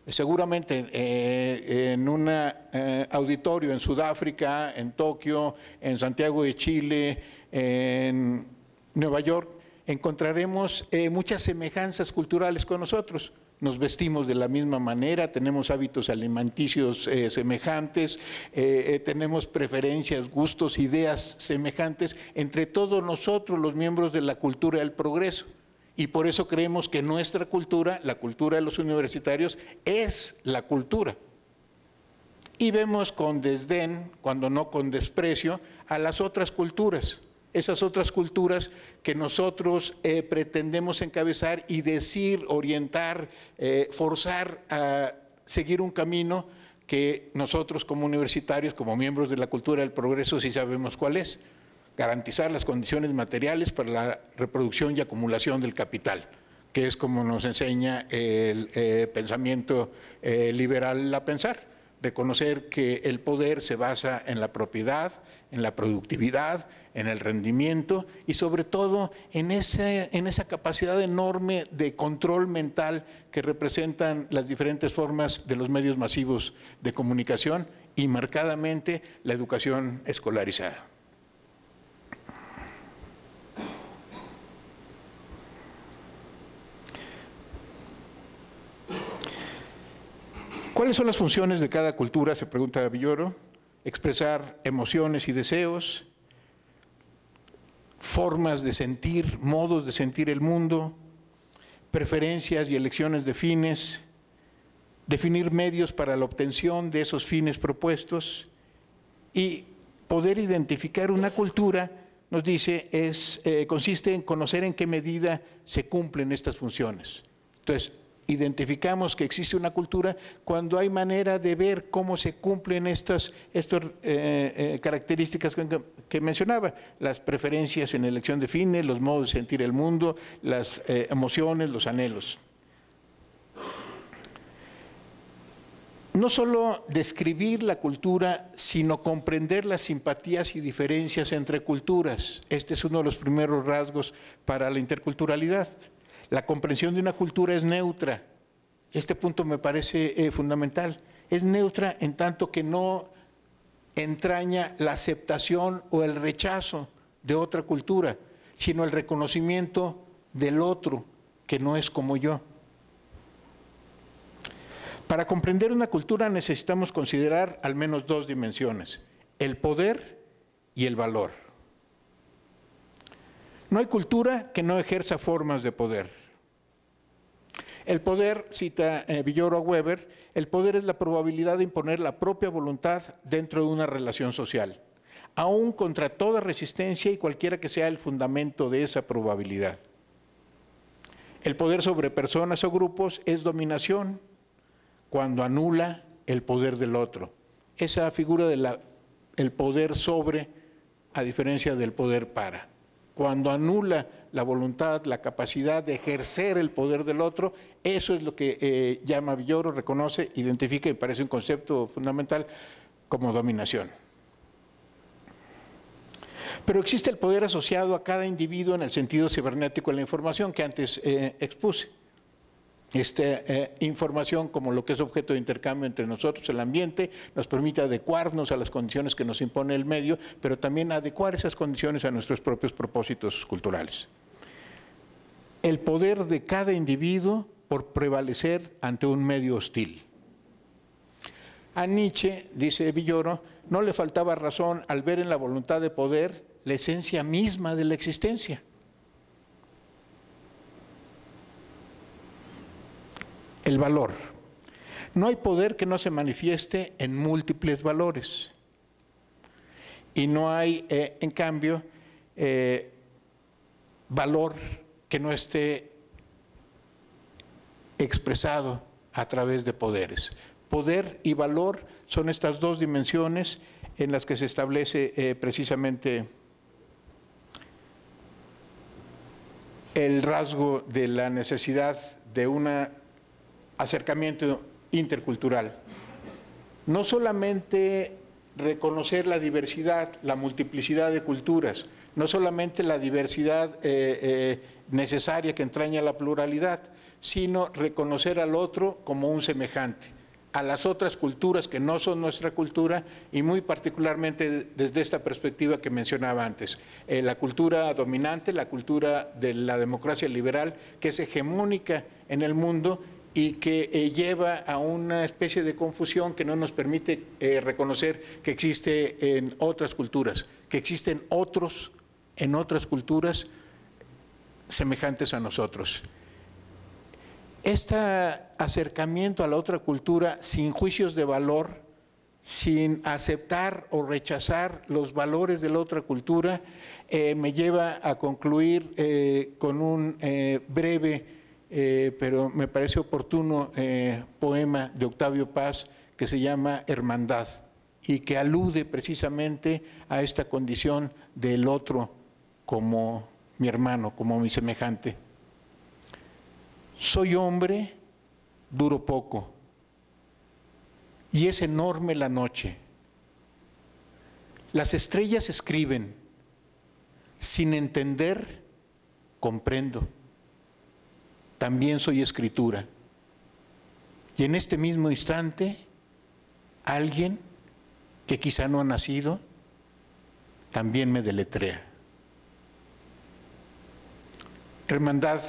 Seguramente en un auditorio en Sudáfrica, en Tokio, en Santiago de Chile, en Nueva York, encontraremos muchas semejanzas culturales con nosotros. Nos vestimos de la misma manera, tenemos hábitos alimenticios semejantes, tenemos preferencias, gustos, ideas semejantes entre todos nosotros, los miembros de la cultura del progreso. Y por eso creemos que nuestra cultura, la cultura de los universitarios, es la cultura. Y vemos con desdén, cuando no con desprecio, a las otras culturas. Esas otras culturas que nosotros pretendemos encabezar y decir, orientar, forzar a seguir un camino que nosotros como universitarios, como miembros de la cultura del progreso, sí sabemos cuál es: garantizar las condiciones materiales para la reproducción y acumulación del capital, que es como nos enseña el pensamiento liberal a pensar, reconocer que el poder se basa en la propiedad, en la productividad, en el rendimiento y sobre todo en esa capacidad enorme de control mental que representan las diferentes formas de los medios masivos de comunicación y marcadamente la educación escolarizada. ¿Cuáles son las funciones de cada cultura?, se pregunta Villoro. Expresar emociones y deseos, formas de sentir, modos de sentir el mundo, preferencias y elecciones de fines, definir medios para la obtención de esos fines propuestos y poder identificar una cultura, nos dice, consiste en conocer en qué medida se cumplen estas funciones. Entonces, identificamos que existe una cultura cuando hay manera de ver cómo se cumplen estas características que mencionaba: las preferencias en elección de fines, los modos de sentir el mundo, las emociones, los anhelos. No solo describir la cultura, sino comprender las simpatías y diferencias entre culturas. Este es uno de los primeros rasgos para la interculturalidad. La comprensión de una cultura es neutra. Este punto me parece fundamental. Es neutra en tanto que no entraña la aceptación o el rechazo de otra cultura, sino el reconocimiento del otro que no es como yo. Para comprender una cultura necesitamos considerar al menos dos dimensiones: el poder y el valor. No hay cultura que no ejerza formas de poder. El poder, cita Villoro a Weber, el poder es la probabilidad de imponer la propia voluntad dentro de una relación social, aún contra toda resistencia y cualquiera que sea el fundamento de esa probabilidad. El poder sobre personas o grupos es dominación cuando anula el poder del otro. Esa figura del poder sobre, a diferencia del poder para. Cuando anula la voluntad, la capacidad de ejercer el poder del otro, eso es lo que llama Villoro, reconoce, identifica y parece un concepto fundamental como dominación. Pero existe el poder asociado a cada individuo en el sentido cibernético de la información que antes expuse. Esta información, como lo que es objeto de intercambio entre nosotros, el ambiente, nos permite adecuarnos a las condiciones que nos impone el medio, pero también adecuar esas condiciones a nuestros propios propósitos culturales. El poder de cada individuo por prevalecer ante un medio hostil. A Nietzsche, dice Villoro, no le faltaba razón al ver en la voluntad de poder la esencia misma de la existencia. El valor. No hay poder que no se manifieste en múltiples valores. Y no hay, en cambio, valor que no esté expresado a través de poderes. Poder y valor son estas dos dimensiones en las que se establece precisamente el rasgo de la necesidad de un acercamiento intercultural. No solamente reconocer la diversidad, la multiplicidad de culturas, no solamente la diversidad necesaria que entraña la pluralidad, sino reconocer al otro como un semejante, a las otras culturas que no son nuestra cultura y muy particularmente desde esta perspectiva que mencionaba antes, la cultura dominante, la cultura de la democracia liberal que es hegemónica en el mundo y que lleva a una especie de confusión que no nos permite reconocer que existe en otras culturas, que existen otros en otras culturas semejantes a nosotros. Este acercamiento a la otra cultura sin juicios de valor, sin aceptar o rechazar los valores de la otra cultura, me lleva a concluir con un breve, pero me parece oportuno, poema de Octavio Paz que se llama Hermandad y que alude precisamente a esta condición del otro como mi hermano, como mi semejante. Soy hombre, duro poco, y es enorme la noche. Las estrellas escriben, sin entender, comprendo. También soy escritura. Y en este mismo instante, alguien que quizá no ha nacido, también me deletrea. Hermandad,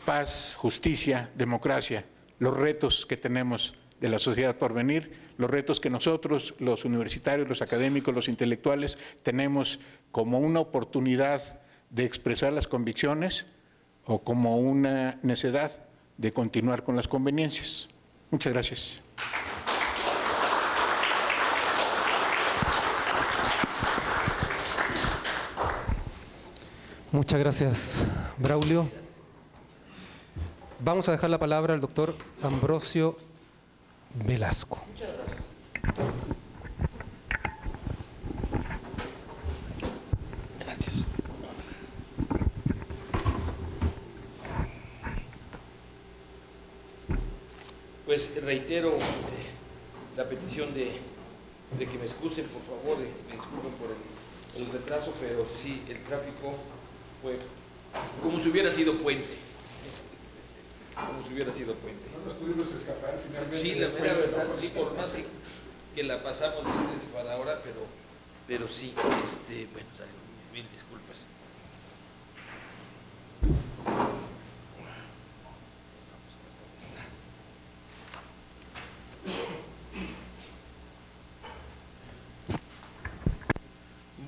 paz, justicia, democracia, los retos que tenemos de la sociedad por venir, los retos que nosotros, los universitarios, los académicos, los intelectuales, tenemos como una oportunidad de expresar las convicciones o como una necedad de continuar con las conveniencias. Muchas gracias. Muchas gracias, Braulio. Vamos a dejar la palabra al doctor Ambrosio Velasco. Muchas gracias. Gracias. Pues reitero la petición de que me excusen, por favor, me disculpen por el retraso, pero sí, el tráfico fue como si hubiera sido puente. Como si hubiera sido puente. No nos pudimos escapar finalmente. Sí, la mera verdad, sí, por más que la pasamos de 13 para ahora, pero sí, bueno, mil disculpas.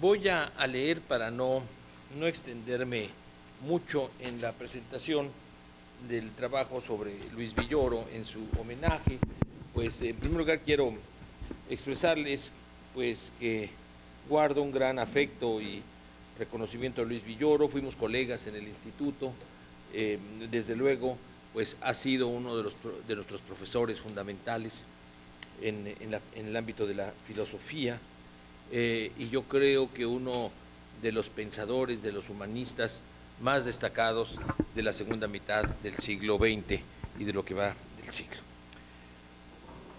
Voy a leer para no extenderme mucho en la presentación del trabajo sobre Luis Villoro en su homenaje. Pues en primer lugar quiero expresarles pues que guardo un gran afecto y reconocimiento a Luis Villoro. Fuimos colegas en el instituto, desde luego pues ha sido uno de nuestros profesores fundamentales en el ámbito de la filosofía, y yo creo que uno de los pensadores, de los humanistas más destacados de la segunda mitad del siglo XX y de lo que va del siglo.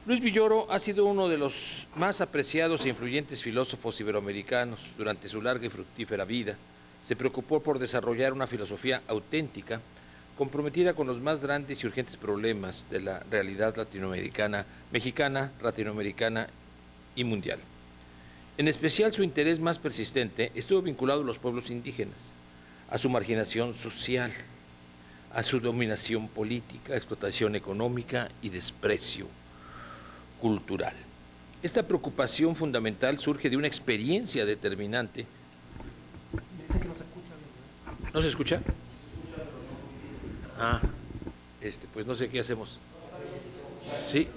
Luis Villoro ha sido uno de los más apreciados e influyentes filósofos iberoamericanos. Durante su larga y fructífera vida, se preocupó por desarrollar una filosofía auténtica, comprometida con los más grandes y urgentes problemas de la realidad latinoamericana, mexicana, latinoamericana y mundial. En especial, su interés más persistente estuvo vinculado a los pueblos indígenas, a su marginación social, a su dominación política, explotación económica y desprecio cultural. Esta preocupación fundamental surge de una experiencia determinante. ¿No se escucha? Ah, pues no sé qué hacemos. Sí.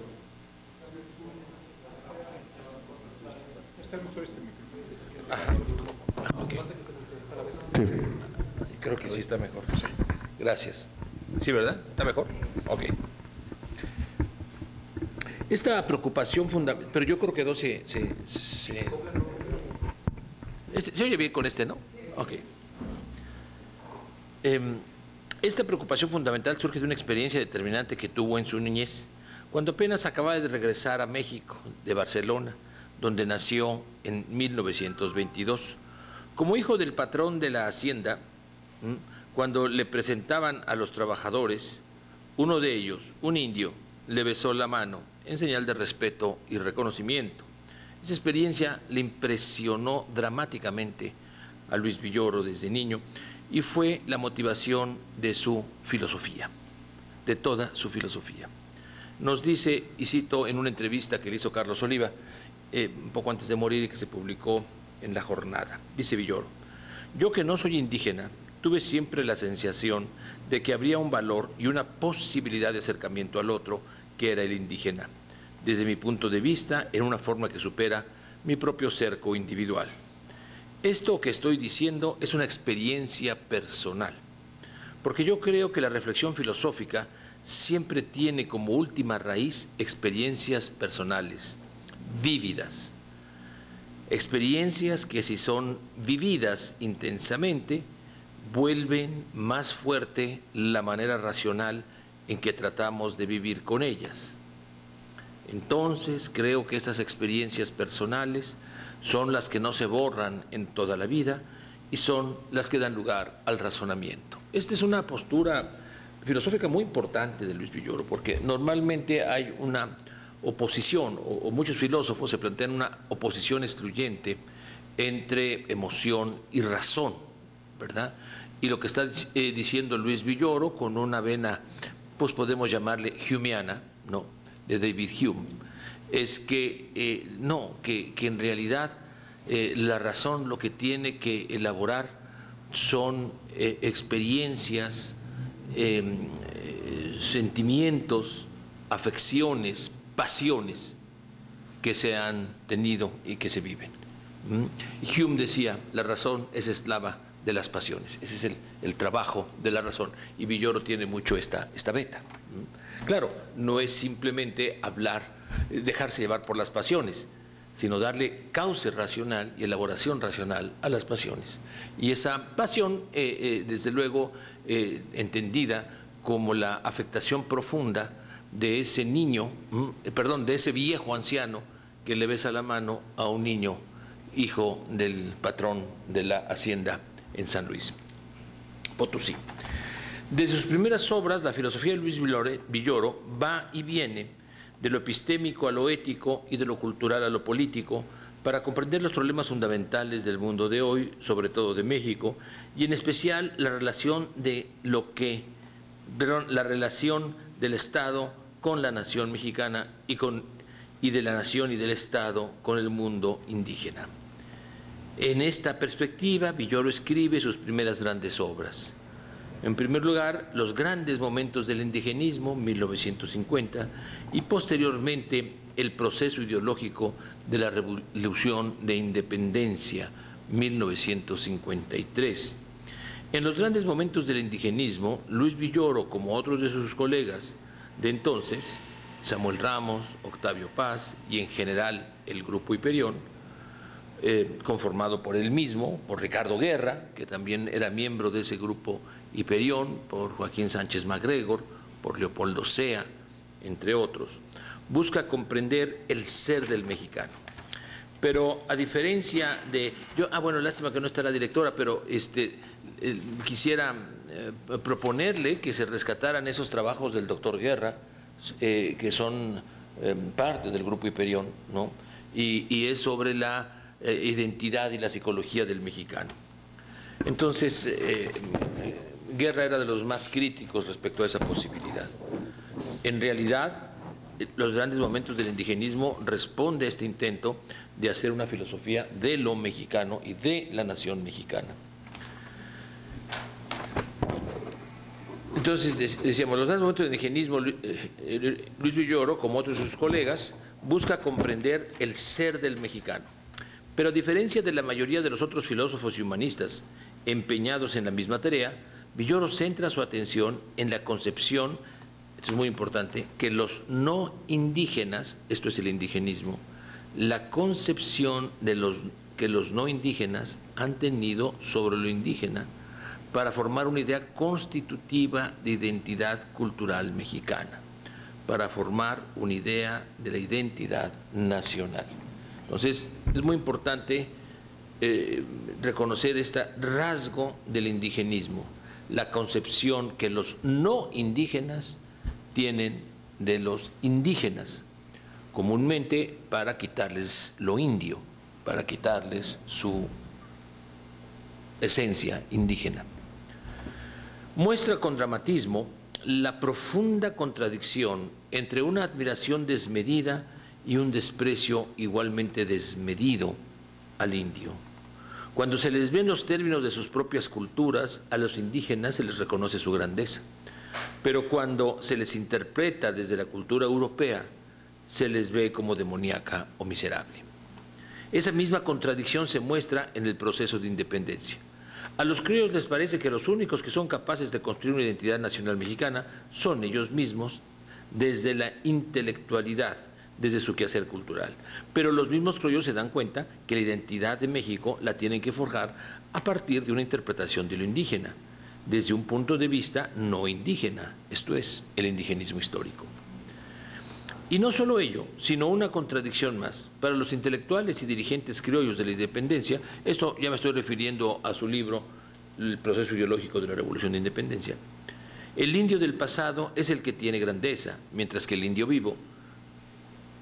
Ajá. Okay. Sí. Creo que sí está mejor. Sí. Gracias. ¿Sí, verdad? ¿Está mejor? Ok. Esta preocupación fundamental, pero yo creo que dos se oye bien con este, ¿no? Ok. Esta preocupación fundamental surge de una experiencia determinante que tuvo en su niñez, cuando apenas acababa de regresar a México, de Barcelona, donde nació en 1922. Como hijo del patrón de la hacienda, cuando le presentaban a los trabajadores, uno de ellos, un indio, le besó la mano en señal de respeto y reconocimiento. Esa experiencia le impresionó dramáticamente a Luis Villoro desde niño y fue la motivación de su filosofía, de toda su filosofía. Nos dice, y cito en una entrevista que le hizo Carlos Oliva, un poco antes de morir y que se publicó en La Jornada, dice Villoro: yo que no soy indígena, tuve siempre la sensación de que habría un valor y una posibilidad de acercamiento al otro, que era el indígena, desde mi punto de vista, en una forma que supera mi propio cerco individual. Esto que estoy diciendo es una experiencia personal, porque yo creo que la reflexión filosófica siempre tiene como última raíz experiencias personales, vívidas, experiencias que, si son vividas intensamente, vuelven más fuerte la manera racional en que tratamos de vivir con ellas. Entonces, creo que estas experiencias personales son las que no se borran en toda la vida y son las que dan lugar al razonamiento. Esta es una postura filosófica muy importante de Luis Villoro, porque normalmente hay una oposición, o muchos filósofos se plantean una oposición excluyente entre emoción y razón, ¿verdad? Y lo que está diciendo Luis Villoro, con una vena, pues podemos llamarle humeana, ¿no?, de David Hume, es que no, que en realidad la razón lo que tiene que elaborar son experiencias, sentimientos, afecciones, pasiones que se han tenido y que se viven. Hume decía, la razón es esclava de las pasiones. Ese es el trabajo de la razón, y Villoro tiene mucho esta beta. Claro, no es simplemente hablar, dejarse llevar por las pasiones, sino darle cauce racional y elaboración racional a las pasiones. Y esa pasión, desde luego, entendida como la afectación profunda de ese niño, de ese viejo anciano que le besa la mano a un niño, hijo del patrón de la hacienda en San Luis Potosí. Desde sus primeras obras, la filosofía de Luis Villoro va y viene de lo epistémico a lo ético y de lo cultural a lo político, para comprender los problemas fundamentales del mundo de hoy, sobre todo de México, y en especial la relación la relación del Estado con la nación mexicana y de la nación y del Estado con el mundo indígena. En esta perspectiva, Villoro escribe sus primeras grandes obras. En primer lugar, los grandes momentos del indigenismo, 1950, y posteriormente el proceso ideológico de la Revolución de Independencia, 1953. En los grandes momentos del indigenismo, Luis Villoro, como otros de sus colegas de entonces, Samuel Ramos, Octavio Paz y en general el Grupo Hiperión, conformado por él mismo, por Ricardo Guerra, que también era miembro de ese Grupo Hiperión, por Joaquín Sánchez MacGregor, por Leopoldo Sea, entre otros, busca comprender el ser del mexicano. Pero a diferencia de… bueno, lástima que no está la directora, pero quisiera proponerle que se rescataran esos trabajos del doctor Guerra, que son parte del Grupo Hiperión, ¿no? Y es sobre la identidad y la psicología del mexicano. Entonces, Guerra era de los más críticos respecto a esa posibilidad. En realidad, los grandes momentos del indigenismo responde a este intento de hacer una filosofía de lo mexicano y de la nación mexicana. Entonces, decíamos, los grandes momentos del indigenismo, Luis Villoro, como otros de sus colegas, busca comprender el ser del mexicano. Pero a diferencia de la mayoría de los otros filósofos y humanistas empeñados en la misma tarea, Villoro centra su atención en la concepción, esto es muy importante, que los no indígenas, esto es el indigenismo, la concepción que los no indígenas han tenido sobre lo indígena para formar una idea constitutiva de identidad cultural mexicana, para formar una idea de la identidad nacional. Entonces, es muy importante reconocer este rasgo del indigenismo, la concepción que los no indígenas tienen de los indígenas, comúnmente para quitarles lo indio, para quitarles su esencia indígena. Muestra con dramatismo la profunda contradicción entre una admiración desmedida y un desprecio igualmente desmedido al indio. Cuando se les ve en los términos de sus propias culturas, a los indígenas se les reconoce su grandeza, pero cuando se les interpreta desde la cultura europea, se les ve como demoníaca o miserable. Esa misma contradicción se muestra en el proceso de independencia. A los criollos les parece que los únicos que son capaces de construir una identidad nacional mexicana son ellos mismos desde la intelectualidad, desde su quehacer cultural. Pero los mismos criollos se dan cuenta que la identidad de México la tienen que forjar a partir de una interpretación de lo indígena, desde un punto de vista no indígena, esto es, el indigenismo histórico. Y no solo ello, sino una contradicción más. Para los intelectuales y dirigentes criollos de la independencia, esto ya me estoy refiriendo a su libro, El proceso ideológico de la Revolución de Independencia, el indio del pasado es el que tiene grandeza, mientras que el indio vivo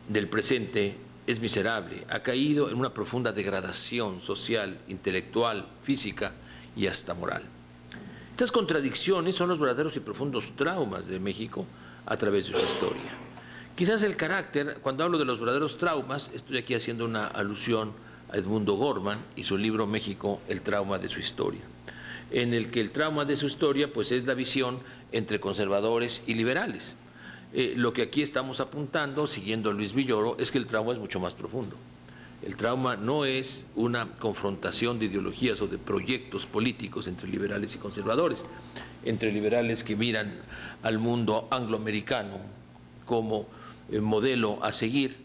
del presente es miserable, ha caído en una profunda degradación social, intelectual, física y hasta moral. Estas contradicciones son los verdaderos y profundos traumas de México a través de su historia. Quizás el carácter, cuando hablo de los verdaderos traumas, estoy aquí haciendo una alusión a Edmundo Gorman y su libro México, el trauma de su historia, en el que el trauma de su historia pues es la visión entre conservadores y liberales. Lo que aquí estamos apuntando, siguiendo a Luis Villoro, es que el trauma es mucho más profundo. El trauma no es una confrontación de ideologías o de proyectos políticos entre liberales y conservadores, entre liberales que miran al mundo angloamericano como modelo a seguir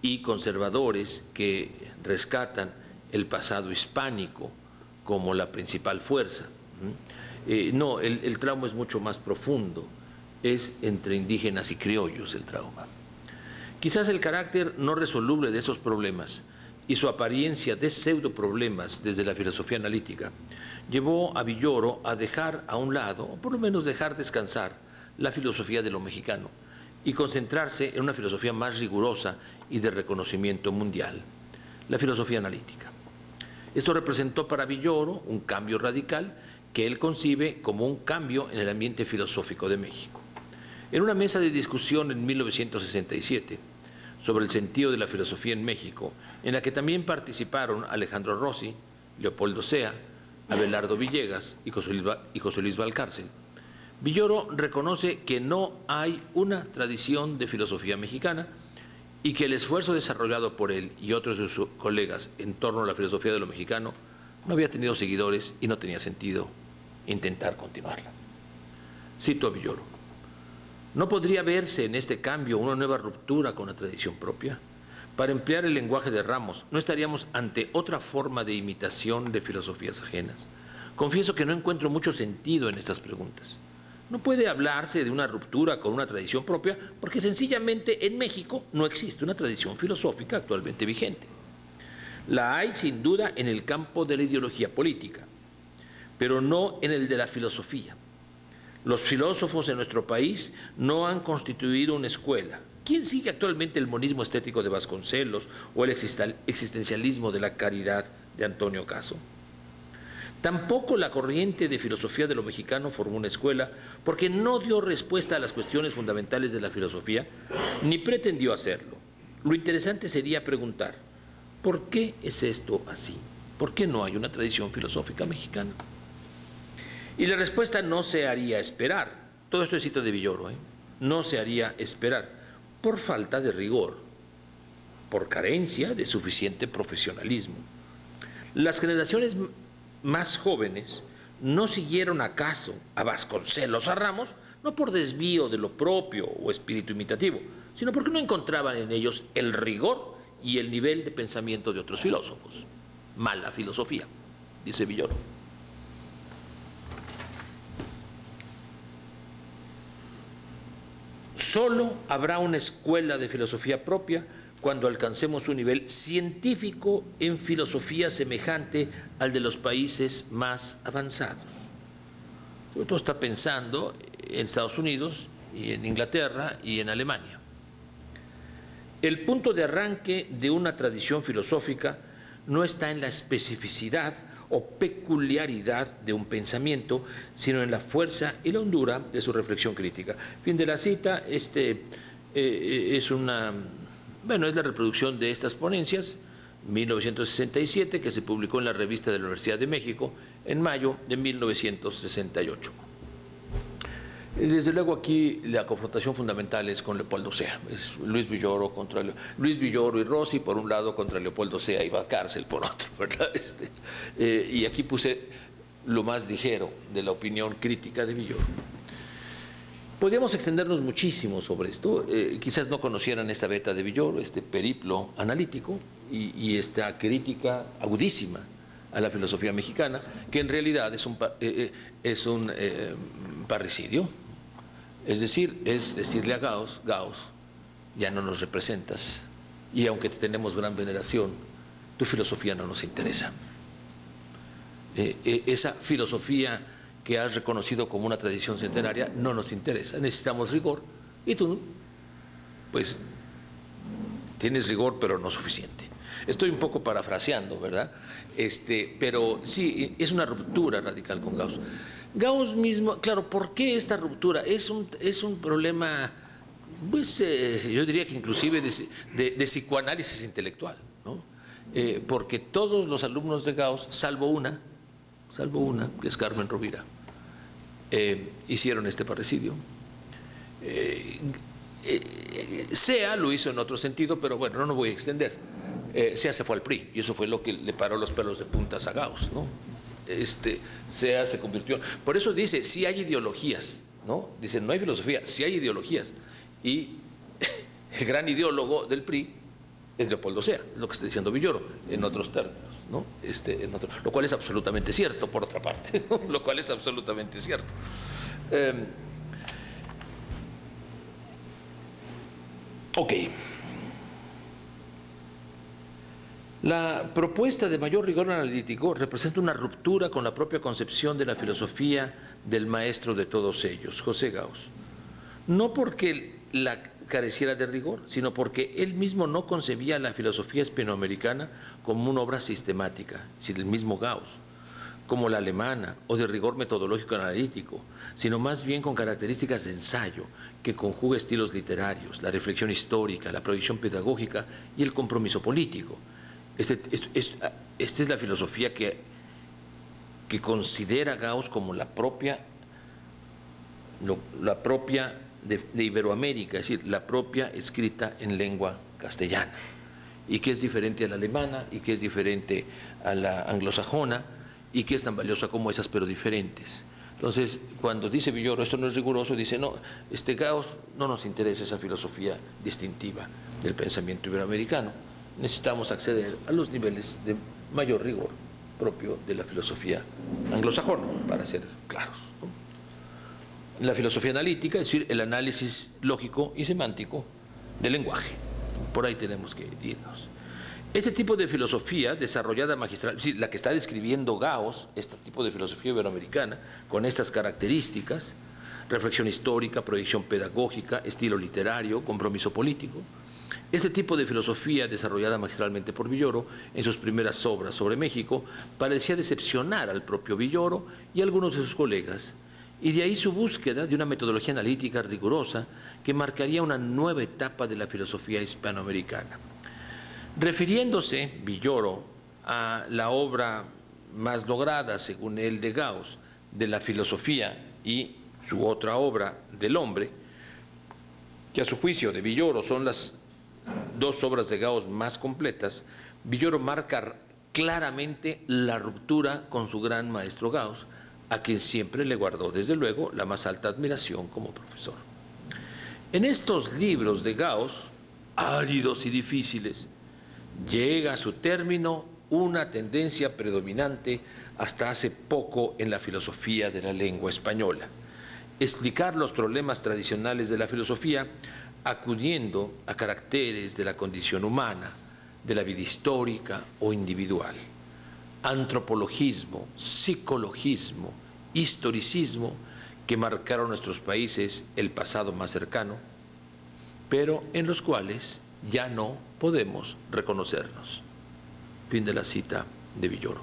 y conservadores que rescatan el pasado hispánico como la principal fuerza. No, el trauma es mucho más profundo. Es entre indígenas y criollos el trauma. Quizás el carácter no resoluble de esos problemas y su apariencia de pseudoproblemas desde la filosofía analítica llevó a Villoro a dejar a un lado, o por lo menos dejar descansar, la filosofía de lo mexicano y concentrarse en una filosofía más rigurosa y de reconocimiento mundial, la filosofía analítica. Esto representó para Villoro un cambio radical que él concibe como un cambio en el ambiente filosófico de México. En una mesa de discusión en 1967 sobre el sentido de la filosofía en México, en la que también participaron Alejandro Rossi, Leopoldo Sea, Abelardo Villegas y José Luis Valcárcel, Villoro reconoce que no hay una tradición de filosofía mexicana y que el esfuerzo desarrollado por él y otros de sus colegas en torno a la filosofía de lo mexicano no había tenido seguidores y no tenía sentido intentar continuarla. Cito a Villoro: ¿no podría verse en este cambio una nueva ruptura con la tradición propia? Para emplear el lenguaje de Ramos, ¿no estaríamos ante otra forma de imitación de filosofías ajenas? Confieso que no encuentro mucho sentido en estas preguntas. No puede hablarse de una ruptura con una tradición propia porque sencillamente en México no existe una tradición filosófica actualmente vigente. La hay sin duda en el campo de la ideología política, pero no en el de la filosofía. Los filósofos de nuestro país no han constituido una escuela. ¿Quién sigue actualmente el monismo estético de Vasconcelos o el existencialismo de la caridad de Antonio Caso? Tampoco la corriente de filosofía de lo mexicano formó una escuela porque no dio respuesta a las cuestiones fundamentales de la filosofía ni pretendió hacerlo. Lo interesante sería preguntar, ¿por qué es esto así? ¿Por qué no hay una tradición filosófica mexicana? Y la respuesta no se haría esperar. Todo esto es cita de Villoro, no se haría esperar por falta de rigor, por carencia de suficiente profesionalismo. Las generaciones más jóvenes no siguieron acaso a Vasconcelos, a Ramos, no por desvío de lo propio o espíritu imitativo, sino porque no encontraban en ellos el rigor y el nivel de pensamiento de otros filósofos. Mala filosofía, dice Villoro. Solo habrá una escuela de filosofía propia cuando alcancemos un nivel científico en filosofía semejante al de los países más avanzados. Sobre todo está pensando en Estados Unidos y en Inglaterra y en Alemania. El punto de arranque de una tradición filosófica no está en la especificidad o peculiaridad de un pensamiento, sino en la fuerza y la hondura de su reflexión crítica. Fin de la cita. Es la reproducción de estas ponencias, 1967, que se publicó en la revista de la Universidad de México en mayo de 1968. Desde luego aquí la confrontación fundamental es con Leopoldo Sea, es Luis Villoro y Rossi por un lado contra Leopoldo Sea, iba a cárcel por otro, ¿verdad? Y aquí puse lo más ligero de la opinión crítica de Villoro. Podríamos extendernos muchísimo sobre esto, quizás no conocieran esta beta de Villoro, este periplo analítico y esta crítica agudísima a la filosofía mexicana, que en realidad es un parricidio. Es decir, es decirle a Gauss, ya no nos representas, y aunque te tenemos gran veneración, tu filosofía no nos interesa. Esa filosofía que has reconocido como una tradición centenaria no nos interesa, necesitamos rigor, y tú, pues, tienes rigor, pero no suficiente. Estoy un poco parafraseando, ¿verdad? Pero sí, es una ruptura radical con Gauss. Gauss mismo, claro, ¿por qué esta ruptura? Es un problema, pues yo diría que inclusive de psicoanálisis intelectual, ¿no? Porque todos los alumnos de Gauss, salvo una, que es Carmen Rovira, hicieron este parricidio. Sea lo hizo en otro sentido, pero bueno, no me voy a extender. Sea se fue al PRI, y eso fue lo que le paró los pelos de puntas a Gauss, ¿no? Sea se convirtió. Por eso dice, sí hay ideologías, ¿no? Dice, no hay filosofía, sí hay ideologías. Y el gran ideólogo del PRI es Leopoldo Sea, es lo que está diciendo Villoro, en otros términos, ¿no? Lo cual es absolutamente cierto, por otra parte, ¿no? Lo cual es absolutamente cierto. Ok. La propuesta de mayor rigor analítico representa una ruptura con la propia concepción de la filosofía del maestro de todos ellos, José Gauss. No porque la careciera de rigor, sino porque él mismo no concebía la filosofía hispanoamericana como una obra sistemática, sino el mismo Gauss, como la alemana, o de rigor metodológico analítico, sino más bien con características de ensayo que conjuga estilos literarios, la reflexión histórica, la proyección pedagógica y el compromiso político. Esta es la filosofía que considera Gauss como la propia de Iberoamérica, es decir, la propia escrita en lengua castellana, y que es diferente a la alemana, y que es diferente a la anglosajona, y que es tan valiosa como esas, pero diferentes. Entonces, cuando dice Villoro, esto no es riguroso, dice, no, Gauss no nos interesa esa filosofía distintiva del pensamiento iberoamericano. Necesitamos acceder a los niveles de mayor rigor propio de la filosofía anglosajona, para ser claros, ¿no? La filosofía analítica, es decir, el análisis lógico y semántico del lenguaje. Por ahí tenemos que irnos. Este tipo de filosofía desarrollada magistral, es decir, la que está describiendo Gauss, este tipo de filosofía iberoamericana, con estas características, reflexión histórica, proyección pedagógica, estilo literario, compromiso político. Este tipo de filosofía, desarrollada magistralmente por Villoro en sus primeras obras sobre México, parecía decepcionar al propio Villoro y a algunos de sus colegas, y de ahí su búsqueda de una metodología analítica rigurosa que marcaría una nueva etapa de la filosofía hispanoamericana. Refiriéndose Villoro a la obra más lograda, según él, de Gauss, de la filosofía, y su otra obra, del hombre, que a su juicio de Villoro son las dos obras de Gauss más completas, Villoro marca claramente la ruptura con su gran maestro Gauss a quien siempre le guardó, desde luego, la más alta admiración como profesor. En estos libros de Gauss, áridos y difíciles, llega a su término una tendencia predominante hasta hace poco en la filosofía de la lengua española: explicar los problemas tradicionales de la filosofía acudiendo a caracteres de la condición humana, de la vida histórica o individual. Antropologismo, psicologismo, historicismo que marcaron nuestros países el pasado más cercano, pero en los cuales ya no podemos reconocernos. Fin de la cita de Villoro.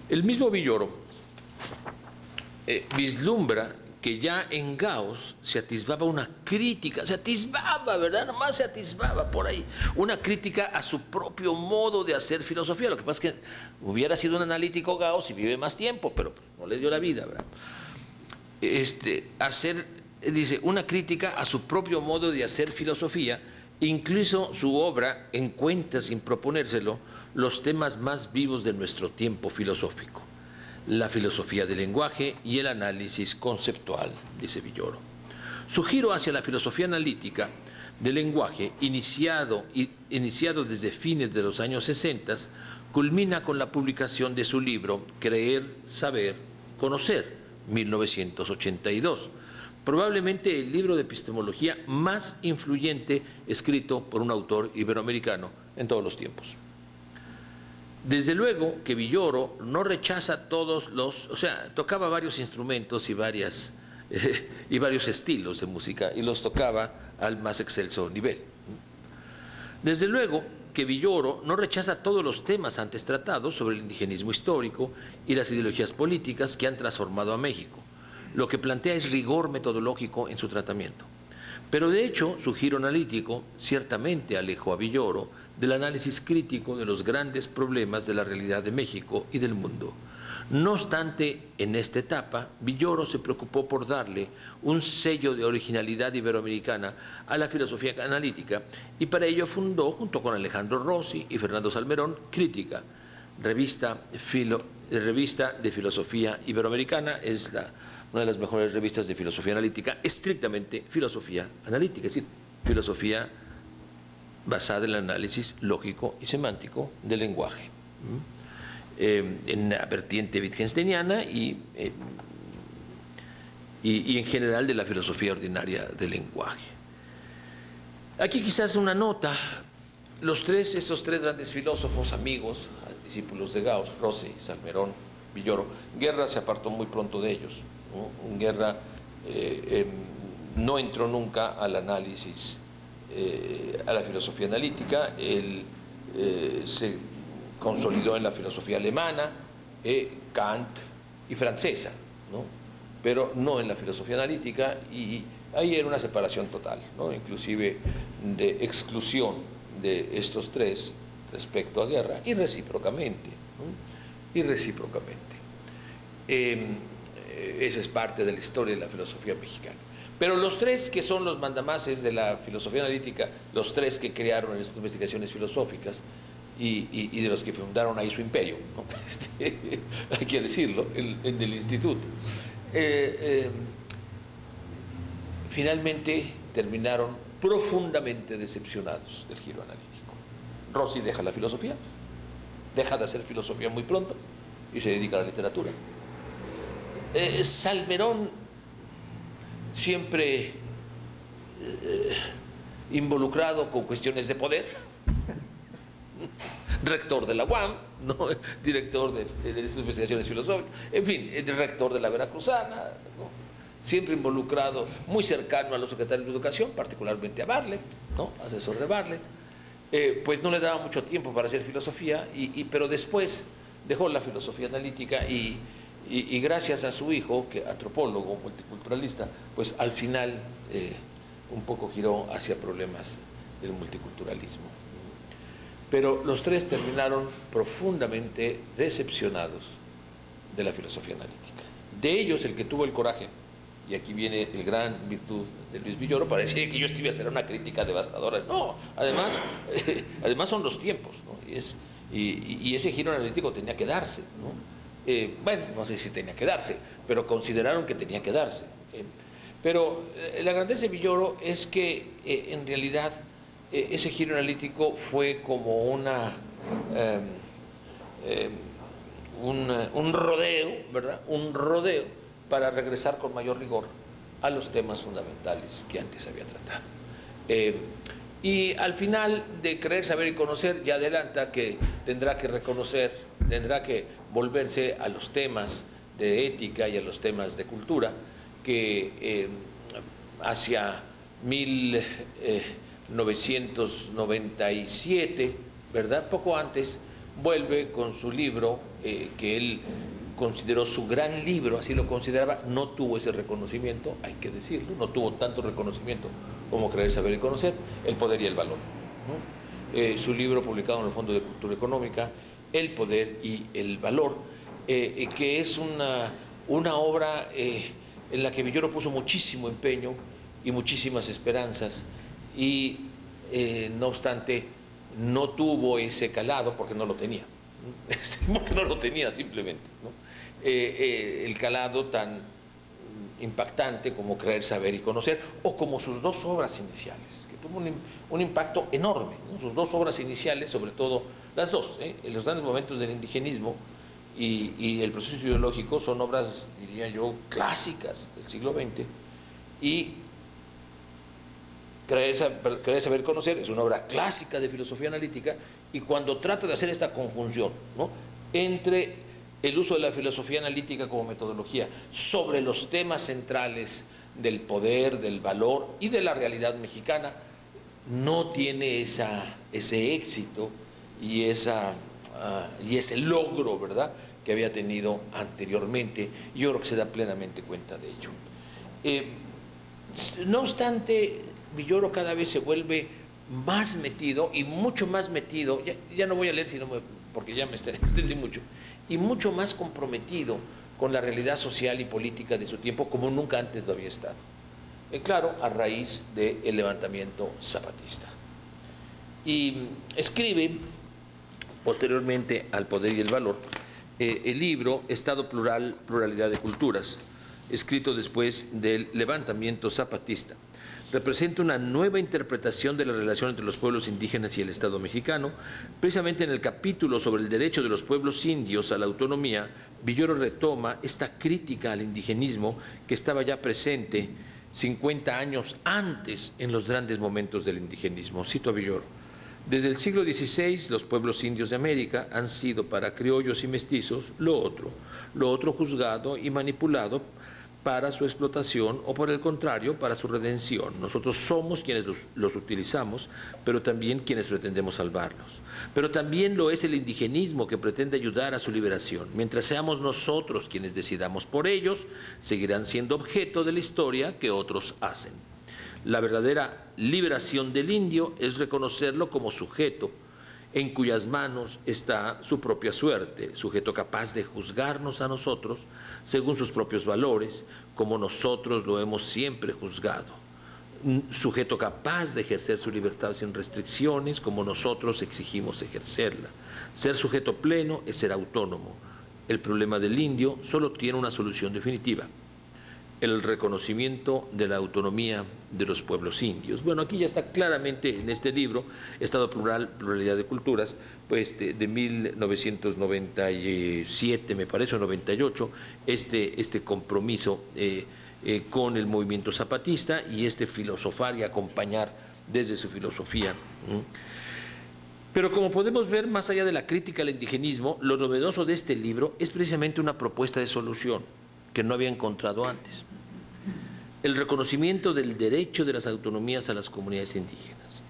El mismo Villoro vislumbra que ya en Gauss se atisbaba una crítica, se atisbaba, ¿verdad? Nomás se atisbaba por ahí, una crítica a su propio modo de hacer filosofía. Lo que pasa es que hubiera sido un analítico Gauss y vive más tiempo, pero no le dio la vida, ¿verdad? Dice, una crítica a su propio modo de hacer filosofía. Incluso su obra encuentra, sin proponérselo, los temas más vivos de nuestro tiempo filosófico: la filosofía del lenguaje y el análisis conceptual, dice Villoro. Su giro hacia la filosofía analítica del lenguaje, iniciado desde fines de los años 60, culmina con la publicación de su libro Creer, Saber, Conocer, 1982, probablemente el libro de epistemología más influyente escrito por un autor iberoamericano en todos los tiempos. Desde luego que Villoro no rechaza todos los, o sea, tocaba varios instrumentos y varios estilos de música, y los tocaba al más excelso nivel. Desde luego que Villoro no rechaza todos los temas antes tratados sobre el indigenismo histórico y las ideologías políticas que han transformado a México. Lo que plantea es rigor metodológico en su tratamiento. Pero de hecho, su giro analítico ciertamente alejó a Villoro del análisis crítico de los grandes problemas de la realidad de México y del mundo. No obstante, en esta etapa, Villoro se preocupó por darle un sello de originalidad iberoamericana a la filosofía analítica, y para ello fundó, junto con Alejandro Rossi y Fernando Salmerón, Crítica, revista de filosofía iberoamericana. Es una de las mejores revistas de filosofía analítica, estrictamente filosofía analítica, es decir, filosofía basada en el análisis lógico y semántico del lenguaje, en la vertiente wittgensteiniana y en general de la filosofía ordinaria del lenguaje. Aquí quizás una nota: estos tres grandes filósofos, amigos, discípulos de Gauss, Rossi, Salmerón, Villoro. Guerra se apartó muy pronto de ellos, ¿no? Guerra no entró nunca al análisis, a la filosofía analítica. Él se consolidó en la filosofía alemana, Kant y francesa, ¿no? Pero no en la filosofía analítica, y ahí era una separación total, ¿no? Inclusive de exclusión de estos tres respecto a Guerra, y recíprocamente, ¿no? Y recíprocamente. Esa es parte de la historia de la filosofía mexicana. Pero los tres que son los mandamases de la filosofía analítica, los tres que crearon estas investigaciones filosóficas y de los que fundaron ahí su imperio, ¿no? Hay que decirlo, el del instituto, finalmente terminaron profundamente decepcionados del giro analítico. Rossi deja la filosofía, deja de hacer filosofía muy pronto y se dedica a la literatura. Salmerón, siempre involucrado con cuestiones de poder, rector de la UAM, ¿no? Director de investigaciones filosóficas, en fin, el rector de la Veracruzana, ¿no? Siempre involucrado, muy cercano a los secretarios de Educación, particularmente a Bartlett, ¿no? Asesor de Bartlett. Pues no le daba mucho tiempo para hacer filosofía, pero después dejó la filosofía analítica y gracias a su hijo, que antropólogo, multiculturalista, pues al final un poco giró hacia problemas del multiculturalismo. Pero los tres terminaron profundamente decepcionados de la filosofía analítica. De ellos, el que tuvo el coraje, y aquí viene el gran virtud de Luis Villoro, para decir que yo iba a hacer una crítica devastadora. No, además son los tiempos, ¿no? Y ese giro analítico tenía que darse, ¿no? bueno, no sé si tenía que darse, pero consideraron que tenía que darse. Pero la grandeza de Villoro es que en realidad ese giro analítico fue como un rodeo, ¿verdad? Un rodeo para regresar con mayor rigor a los temas fundamentales que antes había tratado. Y al final de Creer, Saber y Conocer, ya adelanta que tendrá que reconocer, tendrá que volverse a los temas de ética y a los temas de cultura, que hacia 1997, ¿verdad? Poco antes, vuelve con su libro, que él consideró su gran libro, así lo consideraba, no tuvo ese reconocimiento, hay que decirlo, no tuvo tanto reconocimiento como Creer, Saber y Conocer, El Poder y el Valor, ¿no? Su libro publicado en el Fondo de Cultura Económica, El Poder y el Valor, que es una obra en la que Villoro puso muchísimo empeño y muchísimas esperanzas, y no obstante no tuvo ese calado porque no lo tenía, porque no lo tenía simplemente, ¿no? El calado tan impactante como Creer, Saber y Conocer, o como sus dos obras iniciales, que tuvo un impacto enorme, ¿no? Sus dos obras iniciales, sobre todo las dos, en los grandes momentos del indigenismo y el proceso ideológico, son obras, diría yo, clásicas del siglo XX, y Creer, Saber y Conocer es una obra clásica de filosofía analítica, y cuando trata de hacer esta conjunción, ¿no?, entre el uso de la filosofía analítica como metodología sobre los temas centrales del poder, del valor y de la realidad mexicana, no tiene ese éxito y ese logro, ¿verdad?, que había tenido anteriormente. Yo creo que se da plenamente cuenta de ello. No obstante, Villoro cada vez se vuelve más metido, y mucho más metido, ya no voy a leer porque ya me extendí mucho, y mucho más comprometido con la realidad social y política de su tiempo, como nunca antes lo había estado. Claro, a raíz del levantamiento zapatista. Y escribe, posteriormente al Poder y el Valor, el libro Estado Plural, Pluralidad de Culturas, escrito después del levantamiento zapatista. Representa una nueva interpretación de la relación entre los pueblos indígenas y el Estado mexicano. Precisamente en el capítulo sobre el derecho de los pueblos indios a la autonomía, Villoro retoma esta crítica al indigenismo que estaba ya presente 50 años antes en los grandes momentos del indigenismo. Cito a Villoro: desde el siglo XVI los pueblos indios de América han sido para criollos y mestizos lo otro juzgado y manipulado para su explotación, o por el contrario, para su redención. Nosotros somos quienes los utilizamos, pero también quienes pretendemos salvarlos. Pero también lo es el indigenismo, que pretende ayudar a su liberación. Mientras seamos nosotros quienes decidamos por ellos, seguirán siendo objeto de la historia que otros hacen. La verdadera liberación del indio es reconocerlo como sujeto, en cuyas manos está su propia suerte, sujeto capaz de juzgarnos a nosotros según sus propios valores, como nosotros lo hemos siempre juzgado, sujeto capaz de ejercer su libertad sin restricciones, como nosotros exigimos ejercerla. Ser sujeto pleno es ser autónomo. El problema del indio solo tiene una solución definitiva: el reconocimiento de la autonomía de los pueblos indios. Bueno, aquí ya está claramente en este libro, Estado Plural, Pluralidad de Culturas, pues de 1997, me parece, o 98, este compromiso con el movimiento zapatista, y este filosofar y acompañar desde su filosofía. Pero como podemos ver, más allá de la crítica al indigenismo, lo novedoso de este libro es precisamente una propuesta de solución que no había encontrado antes: el reconocimiento del derecho de las autonomías a las comunidades indígenas.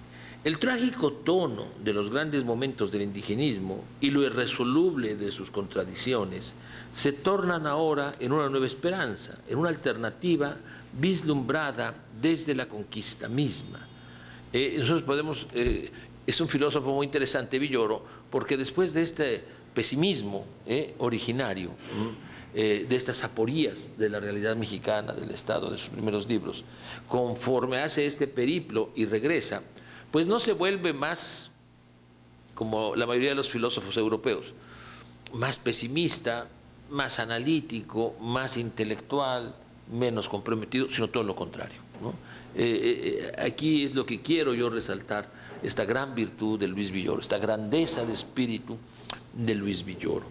El trágico tono de los grandes momentos del indigenismo y lo irresoluble de sus contradicciones se tornan ahora en una nueva esperanza, en una alternativa vislumbrada desde la conquista misma. Nosotros podemos, es un filósofo muy interesante, Villoro, porque después de este pesimismo originario, de estas aporías de la realidad mexicana, del Estado, de sus primeros libros, conforme hace este periplo y regresa, pues no se vuelve más, como la mayoría de los filósofos europeos, más pesimista, más analítico, más intelectual, menos comprometido, sino todo lo contrario, ¿no? Aquí es lo que quiero yo resaltar, esta gran virtud de Luis Villoro, esta grandeza de espíritu de Luis Villoro.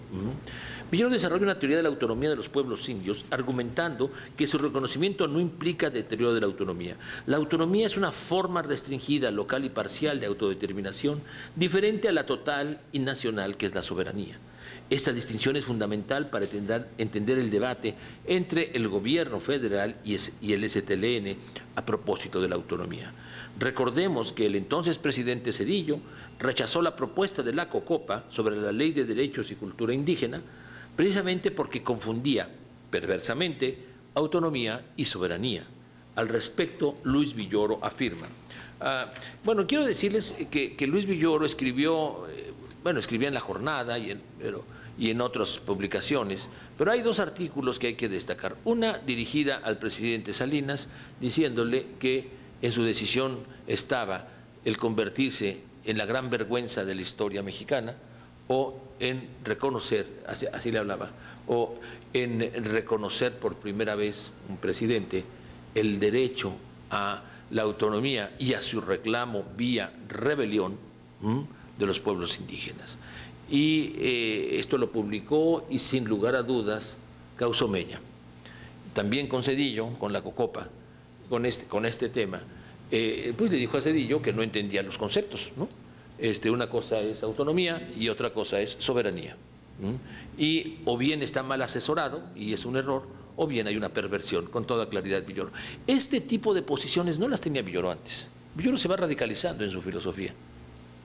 Villoro desarrolla una teoría de la autonomía de los pueblos indios, argumentando que su reconocimiento no implica deterioro de la autonomía. La autonomía es una forma restringida, local y parcial de autodeterminación, diferente a la total y nacional, que es la soberanía. Esta distinción es fundamental para entender el debate entre el gobierno federal y el STLN a propósito de la autonomía. Recordemos que el entonces presidente Zedillo rechazó la propuesta de la COCOPA sobre la Ley de Derechos y Cultura Indígena, precisamente porque confundía, perversamente, autonomía y soberanía. Al respecto, Luis Villoro afirma. Bueno, quiero decirles que Luis Villoro escribió, escribía en La Jornada y en otras publicaciones, pero hay dos artículos que hay que destacar. Una dirigida al presidente Salinas, diciéndole que en su decisión estaba el convertirse en la gran vergüenza de la historia mexicana, o en reconocer, así le hablaba, o en reconocer por primera vez un presidente el derecho a la autonomía y a su reclamo vía rebelión de los pueblos indígenas. Y esto lo publicó y sin lugar a dudas causó mella. También con Zedillo, con la COCOPA, con este tema, pues le dijo a Zedillo que no entendía los conceptos, ¿no? Una cosa es autonomía y otra cosa es soberanía. Y o bien está mal asesorado y es un error, o bien hay una perversión, con toda claridad Villoro. Este tipo de posiciones no las tenía Villoro antes. Villoro se va radicalizando en su filosofía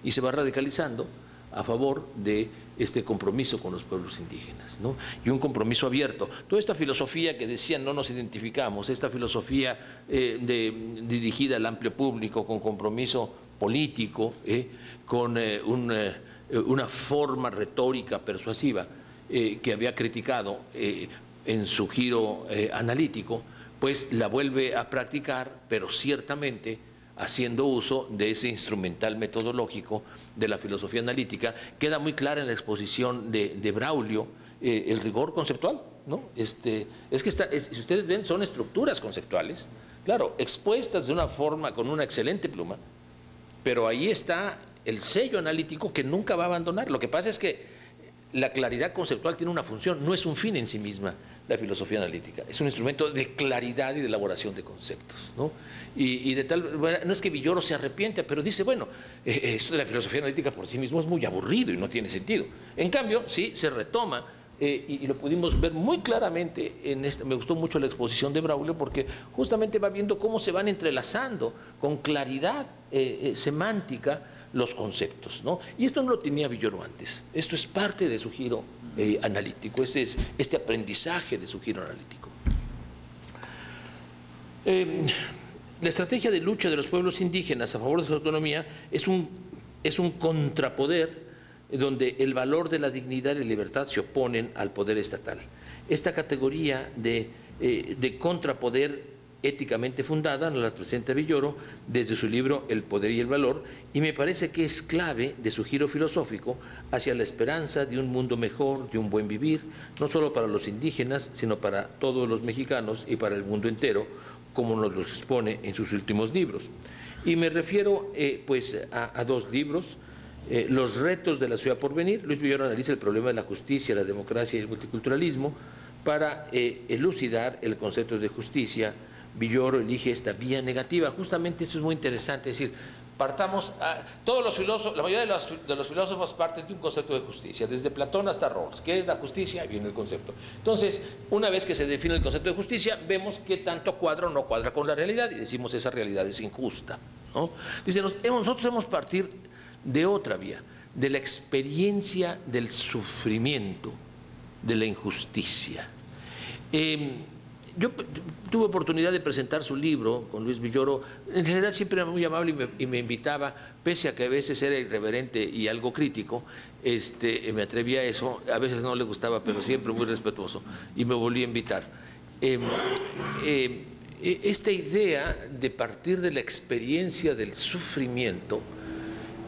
y se va radicalizando a favor de este compromiso con los pueblos indígenas, ¿no? Y un compromiso abierto. Toda esta filosofía que decían no nos identificamos, esta filosofía dirigida al amplio público con compromiso político, con una forma retórica persuasiva que había criticado en su giro analítico, pues la vuelve a practicar, pero ciertamente haciendo uso de ese instrumental metodológico de la filosofía analítica. Queda muy clara en la exposición de Braulio el rigor conceptual, ¿no? Es que si ustedes ven, son estructuras conceptuales, claro, expuestas de una forma con una excelente pluma, pero ahí está el sello analítico que nunca va a abandonar. Lo que pasa es que la claridad conceptual tiene una función, no es un fin en sí misma la filosofía analítica, es un instrumento de claridad y de elaboración de conceptos, ¿no? Y de tal manera, no es que Villoro se arrepiente, pero dice, bueno, esto de la filosofía analítica por sí mismo es muy aburrido y no tiene sentido. En cambio, sí, se retoma, y lo pudimos ver muy claramente me gustó mucho la exposición de Braulio, porque justamente va viendo cómo se van entrelazando con claridad semántica los conceptos, ¿no? Y esto no lo tenía Villoro antes, esto es parte de su giro analítico, este aprendizaje de su giro analítico. La estrategia de lucha de los pueblos indígenas a favor de su autonomía es un contrapoder donde el valor de la dignidad y la libertad se oponen al poder estatal. Esta categoría de contrapoder éticamente fundada nos la presenta Villoro desde su libro El poder y el valor, y me parece que es clave de su giro filosófico hacia la esperanza de un mundo mejor, de un buen vivir, no solo para los indígenas, sino para todos los mexicanos y para el mundo entero, como nos lo expone en sus últimos libros. Y me refiero a dos libros. Los retos de la ciudad por venir. Luis Villoro analiza el problema de la justicia, la democracia y el multiculturalismo. Para elucidar el concepto de justicia, Villoro elige esta vía negativa. Justamente esto es muy interesante, es decir, partamos, todos los filósofos, la mayoría de los filósofos parten de un concepto de justicia, desde Platón hasta Rawls. ¿Qué es la justicia? Viene el concepto. Entonces, una vez que se define el concepto de justicia, vemos qué tanto cuadra o no cuadra con la realidad y decimos esa realidad es injusta, ¿no? Dice, nosotros hemos partir de otra vía, de la experiencia del sufrimiento, de la injusticia. Yo tuve oportunidad de presentar su libro con Luis Villoro. En realidad siempre era muy amable y me invitaba, pese a que a veces era irreverente y algo crítico, me atrevía a eso, a veces no le gustaba, pero siempre muy respetuoso, y me volví a invitar. Esta idea de partir de la experiencia del sufrimiento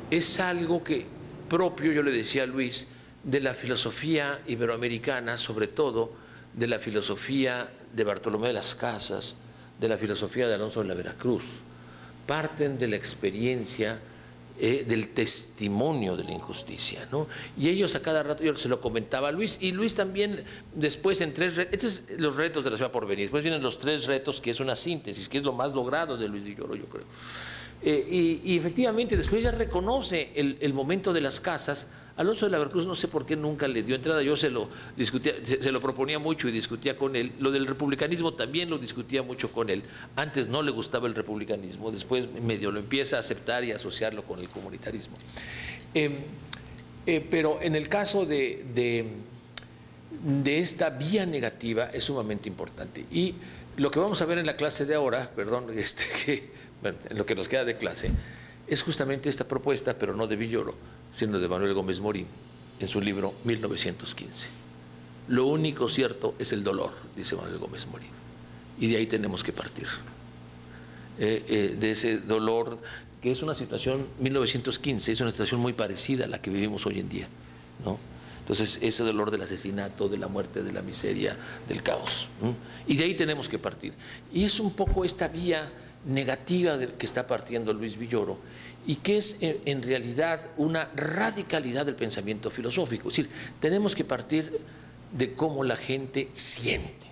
es algo que propio, yo le decía a Luis, de la filosofía iberoamericana, sobre todo de la filosofía de Bartolomé de las Casas, de la filosofía de Alonso de la Veracruz, parten de la experiencia del testimonio de la injusticia, ¿no? Y ellos a cada rato, yo se lo comentaba a Luis, y Luis también después en tres retos, estos son los retos de la ciudad por venir, después vienen los tres retos, que es una síntesis, que es lo más logrado de Luis Villoro, yo creo. Y efectivamente después ya reconoce el momento de las casas. Alonso de la Veracruz no sé por qué nunca le dio entrada, yo se lo discutía, se lo proponía mucho y discutía con él. Lo del republicanismo también lo discutía mucho con él. Antes no le gustaba el republicanismo, después medio lo empieza a aceptar y a asociarlo con el comunitarismo. Pero en el caso de esta vía negativa es sumamente importante. Y lo que vamos a ver en la clase de ahora, perdón, bueno, en lo que nos queda de clase, es justamente esta propuesta, pero no de Villoro, sino de Manuel Gómez Morín, en su libro 1915. Lo único cierto es el dolor, dice Manuel Gómez Morín, y de ahí tenemos que partir. De ese dolor, que es una situación, 1915, es una situación muy parecida a la que vivimos hoy en día, ¿no? Entonces, ese dolor del asesinato, de la muerte, de la miseria, del caos, ¿no? Y de ahí tenemos que partir. Y es un poco esta vía negativa que está partiendo Luis Villoro, y que es en realidad una radicalidad del pensamiento filosófico. Es decir, tenemos que partir de cómo la gente siente,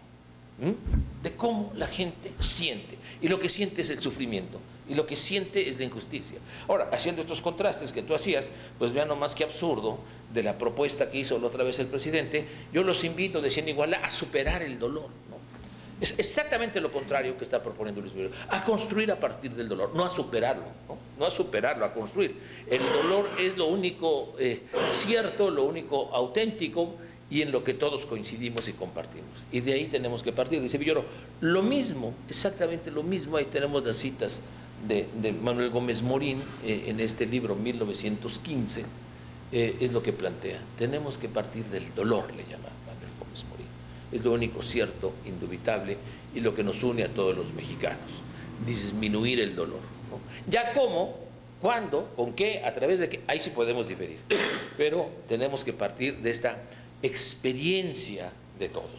de cómo la gente siente, y lo que siente es el sufrimiento, y lo que siente es la injusticia. Ahora, haciendo estos contrastes que tú hacías, pues vean nomás qué absurdo de la propuesta que hizo la otra vez el presidente. Yo los invito, decían igual, a superar el dolor, ¿no? Es exactamente lo contrario que está proponiendo Luis Villoro, a construir a partir del dolor, no a superarlo, no a superarlo, a construir. El dolor es lo único cierto, lo único auténtico, y en lo que todos coincidimos y compartimos. Y de ahí tenemos que partir, dice Villoro. Lo mismo, exactamente lo mismo, ahí tenemos las citas de Manuel Gómez Morín en este libro 1915, es lo que plantea. Tenemos que partir del dolor, le llama Manuel Gómez Morín. Es lo único cierto, indubitable, y lo que nos une a todos los mexicanos. Disminuir el dolor, ¿no? Ya cómo, cuándo, con qué, a través de qué, ahí sí podemos diferir. Pero tenemos que partir de esta experiencia de todos,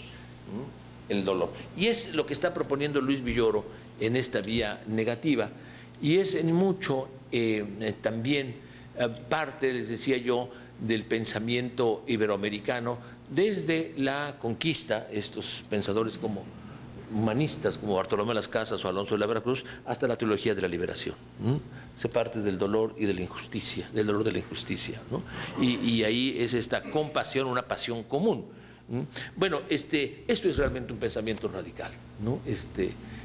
el dolor. Y es lo que está proponiendo Luis Villoro en esta vía negativa, y es en mucho también parte, les decía yo, del pensamiento iberoamericano desde la conquista, estos pensadores como humanistas como Bartolomé de las Casas o Alonso de la Veracruz, hasta la teología de la liberación. Se parte del dolor y de la injusticia, del dolor de la injusticia, ¿no? Y ahí es esta compasión, una pasión común. Bueno, esto es realmente un pensamiento radical, ¿no?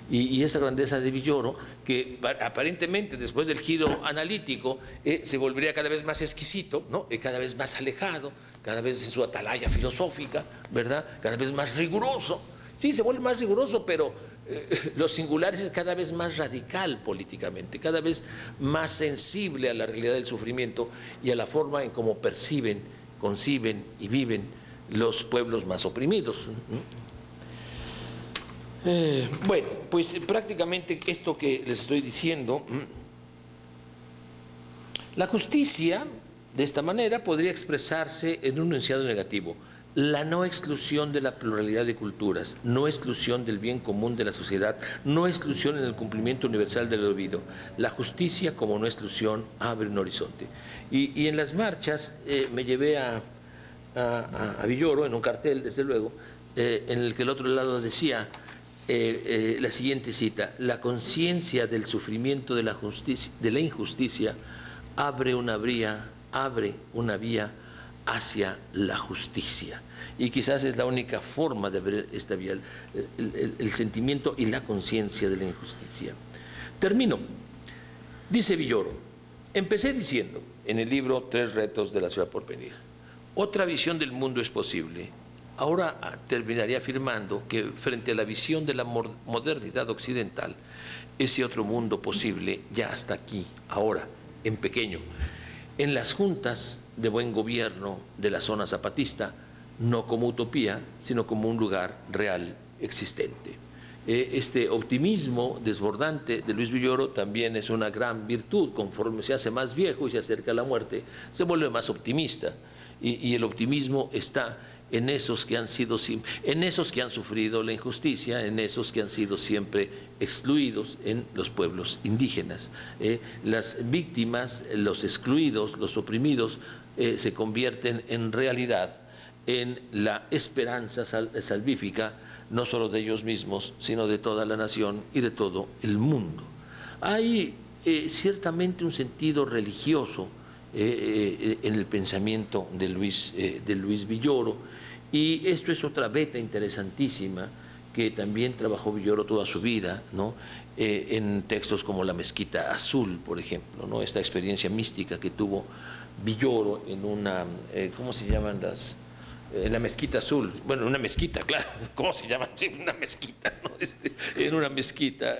Y esta grandeza de Villoro, que aparentemente después del giro analítico se volvería cada vez más exquisito, ¿no? Cada vez más alejado, cada vez en su atalaya filosófica, ¿verdad? Cada vez más riguroso. Sí, se vuelve más riguroso, pero lo singular es cada vez más radical políticamente, cada vez más sensible a la realidad del sufrimiento y a la forma en cómo perciben, conciben y viven los pueblos más oprimidos. Bueno, pues prácticamente esto que les estoy diciendo, la justicia de esta manera podría expresarse en un enunciado negativo: la no exclusión de la pluralidad de culturas, no exclusión del bien común de la sociedad, no exclusión en el cumplimiento universal del debido. La justicia como no exclusión abre un horizonte. Y en las marchas me llevé a Villoro en un cartel, desde luego, en el que el otro lado decía la siguiente cita: la conciencia del sufrimiento de la injusticia abre una vía hacia la justicia. Y quizás es la única forma de ver esta vía, el sentimiento y la conciencia de la injusticia. Termino. Dice Villoro: empecé diciendo en el libro Tres retos de la ciudad por venir, otra visión del mundo es posible. Ahora terminaría afirmando que frente a la visión de la modernidad occidental, ese otro mundo posible ya está aquí, ahora, en pequeño, en las juntas de buen gobierno de la zona zapatista, no como utopía, sino como un lugar real existente. Este optimismo desbordante de Luis Villoro también es una gran virtud. Conforme se hace más viejo y se acerca a la muerte, se vuelve más optimista. Y el optimismo está en esos que han sido, en esos que han sufrido la injusticia, en esos que han sido siempre excluidos, en los pueblos indígenas. Las víctimas, los excluidos, los oprimidos, se convierten en realidad en la esperanza salvífica, no solo de ellos mismos, sino de toda la nación y de todo el mundo. Hay ciertamente un sentido religioso en el pensamiento de Luis Villoro, y esto es otra veta interesantísima que también trabajó Villoro toda su vida, ¿no? En textos como La Mezquita Azul, por ejemplo, ¿no? Esta experiencia mística que tuvo Villoro en una, ¿cómo se llaman las? En la Mezquita Azul, bueno, una mezquita, claro, ¿cómo se llama? Sí, una mezquita, ¿no? En una mezquita,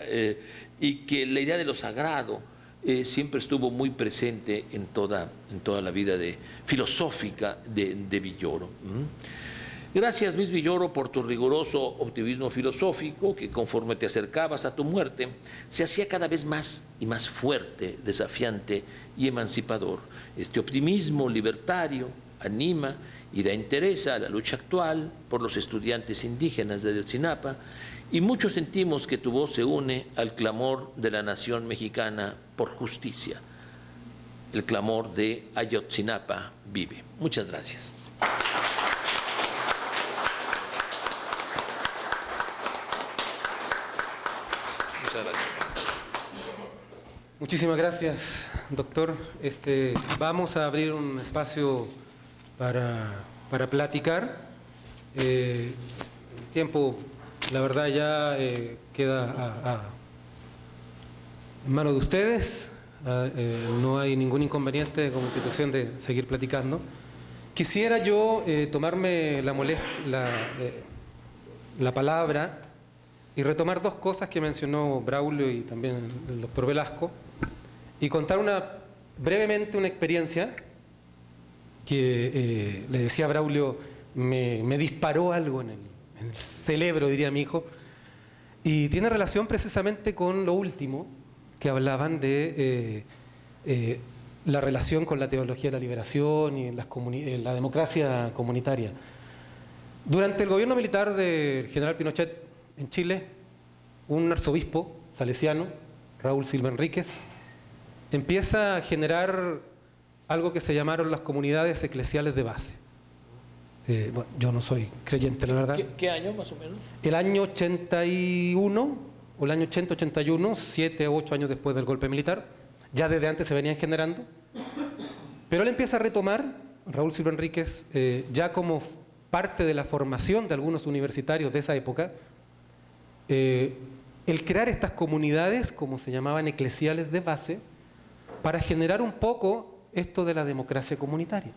y que la idea de lo sagrado siempre estuvo muy presente en toda la vida filosófica de Villoro. Gracias, Luis Villoro, por tu riguroso optimismo filosófico que, conforme te acercabas a tu muerte, se hacía cada vez más y más fuerte, desafiante y emancipador. Este optimismo libertario anima y da interés a la lucha actual por los estudiantes indígenas de Ayotzinapa, y muchos sentimos que tu voz se une al clamor de la nación mexicana por justicia. El clamor de Ayotzinapa vive. Muchas gracias. Muchas gracias. Muchísimas gracias, doctor. Vamos a abrir un espacio para platicar. El tiempo, la verdad, ya queda en manos de ustedes. No hay ningún inconveniente como institución de seguir platicando. Quisiera yo tomarme la palabra y retomar dos cosas que mencionó Braulio y también el doctor Velasco, y contar brevemente una experiencia que le decía a Braulio, me disparó algo en el cerebro, diría mi hijo, y tiene relación precisamente con lo último que hablaban de la relación con la teología de la liberación y en la democracia comunitaria. Durante el gobierno militar del general Pinochet en Chile, un arzobispo salesiano, Raúl Silva Enríquez, empieza a generar algo que se llamaron las comunidades eclesiales de base. Bueno, yo no soy creyente, la verdad. ¿Qué año más o menos? El año 81, o el año 80-81, 7 o 8 años después del golpe militar. Ya desde antes se venían generando. Pero él empieza a retomar, Raúl Silva Enríquez, ya como parte de la formación de algunos universitarios de esa época, el crear estas comunidades, como se llamaban, eclesiales de base, para generar un poco esto de la democracia comunitaria.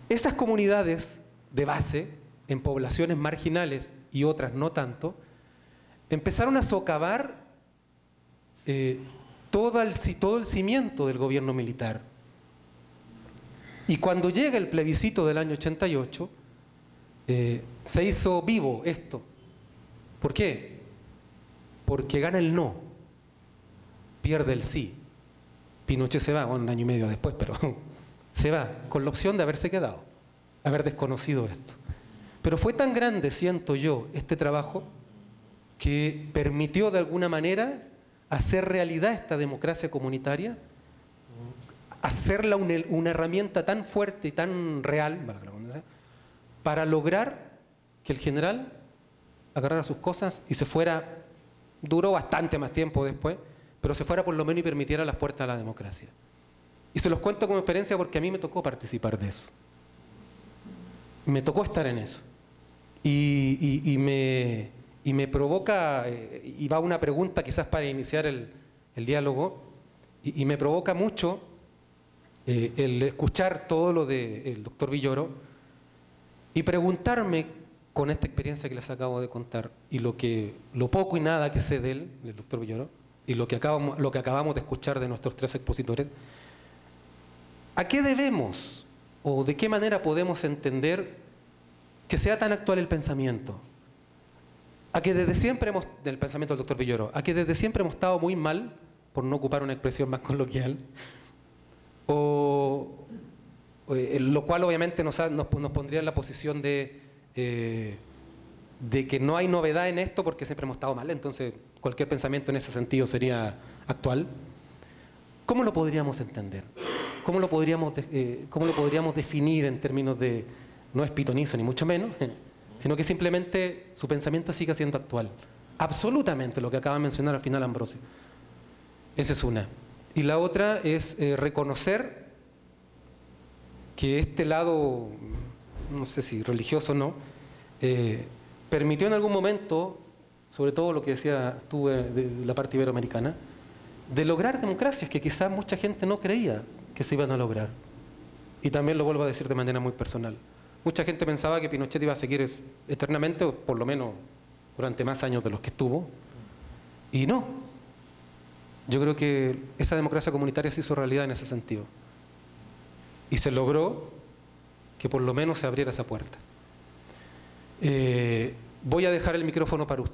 Estas comunidades de base, en poblaciones marginales y otras no tanto, empezaron a socavar todo el cimiento del gobierno militar. Y cuando llega el plebiscito del año 88, se hizo vivo esto. ¿Por qué? Porque gana el no, pierde el sí. Pinochet se va, bueno, un año y medio después, pero se va, con la opción de haberse quedado, haber desconocido esto. Pero fue tan grande, siento yo, este trabajo, que permitió de alguna manera hacer realidad esta democracia comunitaria, hacerla una herramienta tan fuerte y tan real, para lograr que el general agarrara sus cosas y se fuera. Duró bastante más tiempo después, pero se fuera por lo menos y permitiera las puertas a la democracia. Y se los cuento como experiencia porque a mí me tocó participar de eso. Me tocó estar en eso. Y me provoca, y va una pregunta quizás para iniciar el diálogo, y me provoca mucho el escuchar todo lo del doctor Villoro y preguntarme, con esta experiencia que les acabo de contar, y lo poco y nada que sé de él, del doctor Villoro, y lo que acabamos de escuchar de nuestros tres expositores, ¿a qué debemos o de qué manera podemos entender que sea tan actual el pensamiento? A que desde siempre del pensamiento del doctor Villoro, a que desde siempre hemos estado muy mal, por no ocupar una expresión más coloquial, lo cual obviamente nos pondría en la posición de que no hay novedad en esto porque siempre hemos estado mal, entonces cualquier pensamiento en ese sentido sería actual. ¿Cómo lo podríamos entender? ¿Cómo lo podríamos definir en términos de, no es pitonizo ni mucho menos, sino que simplemente su pensamiento siga siendo actual? Absolutamente, lo que acaba de mencionar al final Ambrosio. Esa es una. Y la otra es reconocer que este lado, no sé si religioso o no, permitió en algún momento, sobre todo lo que decía tú de la parte iberoamericana, de lograr democracias que quizás mucha gente no creía que se iban a lograr. Y también lo vuelvo a decir de manera muy personal. Mucha gente pensaba que Pinochet iba a seguir eternamente, o por lo menos durante más años de los que estuvo, y no. Yo creo que esa democracia comunitaria se hizo realidad en ese sentido. Y se logró que por lo menos se abriera esa puerta. Voy a dejar el micrófono para usted.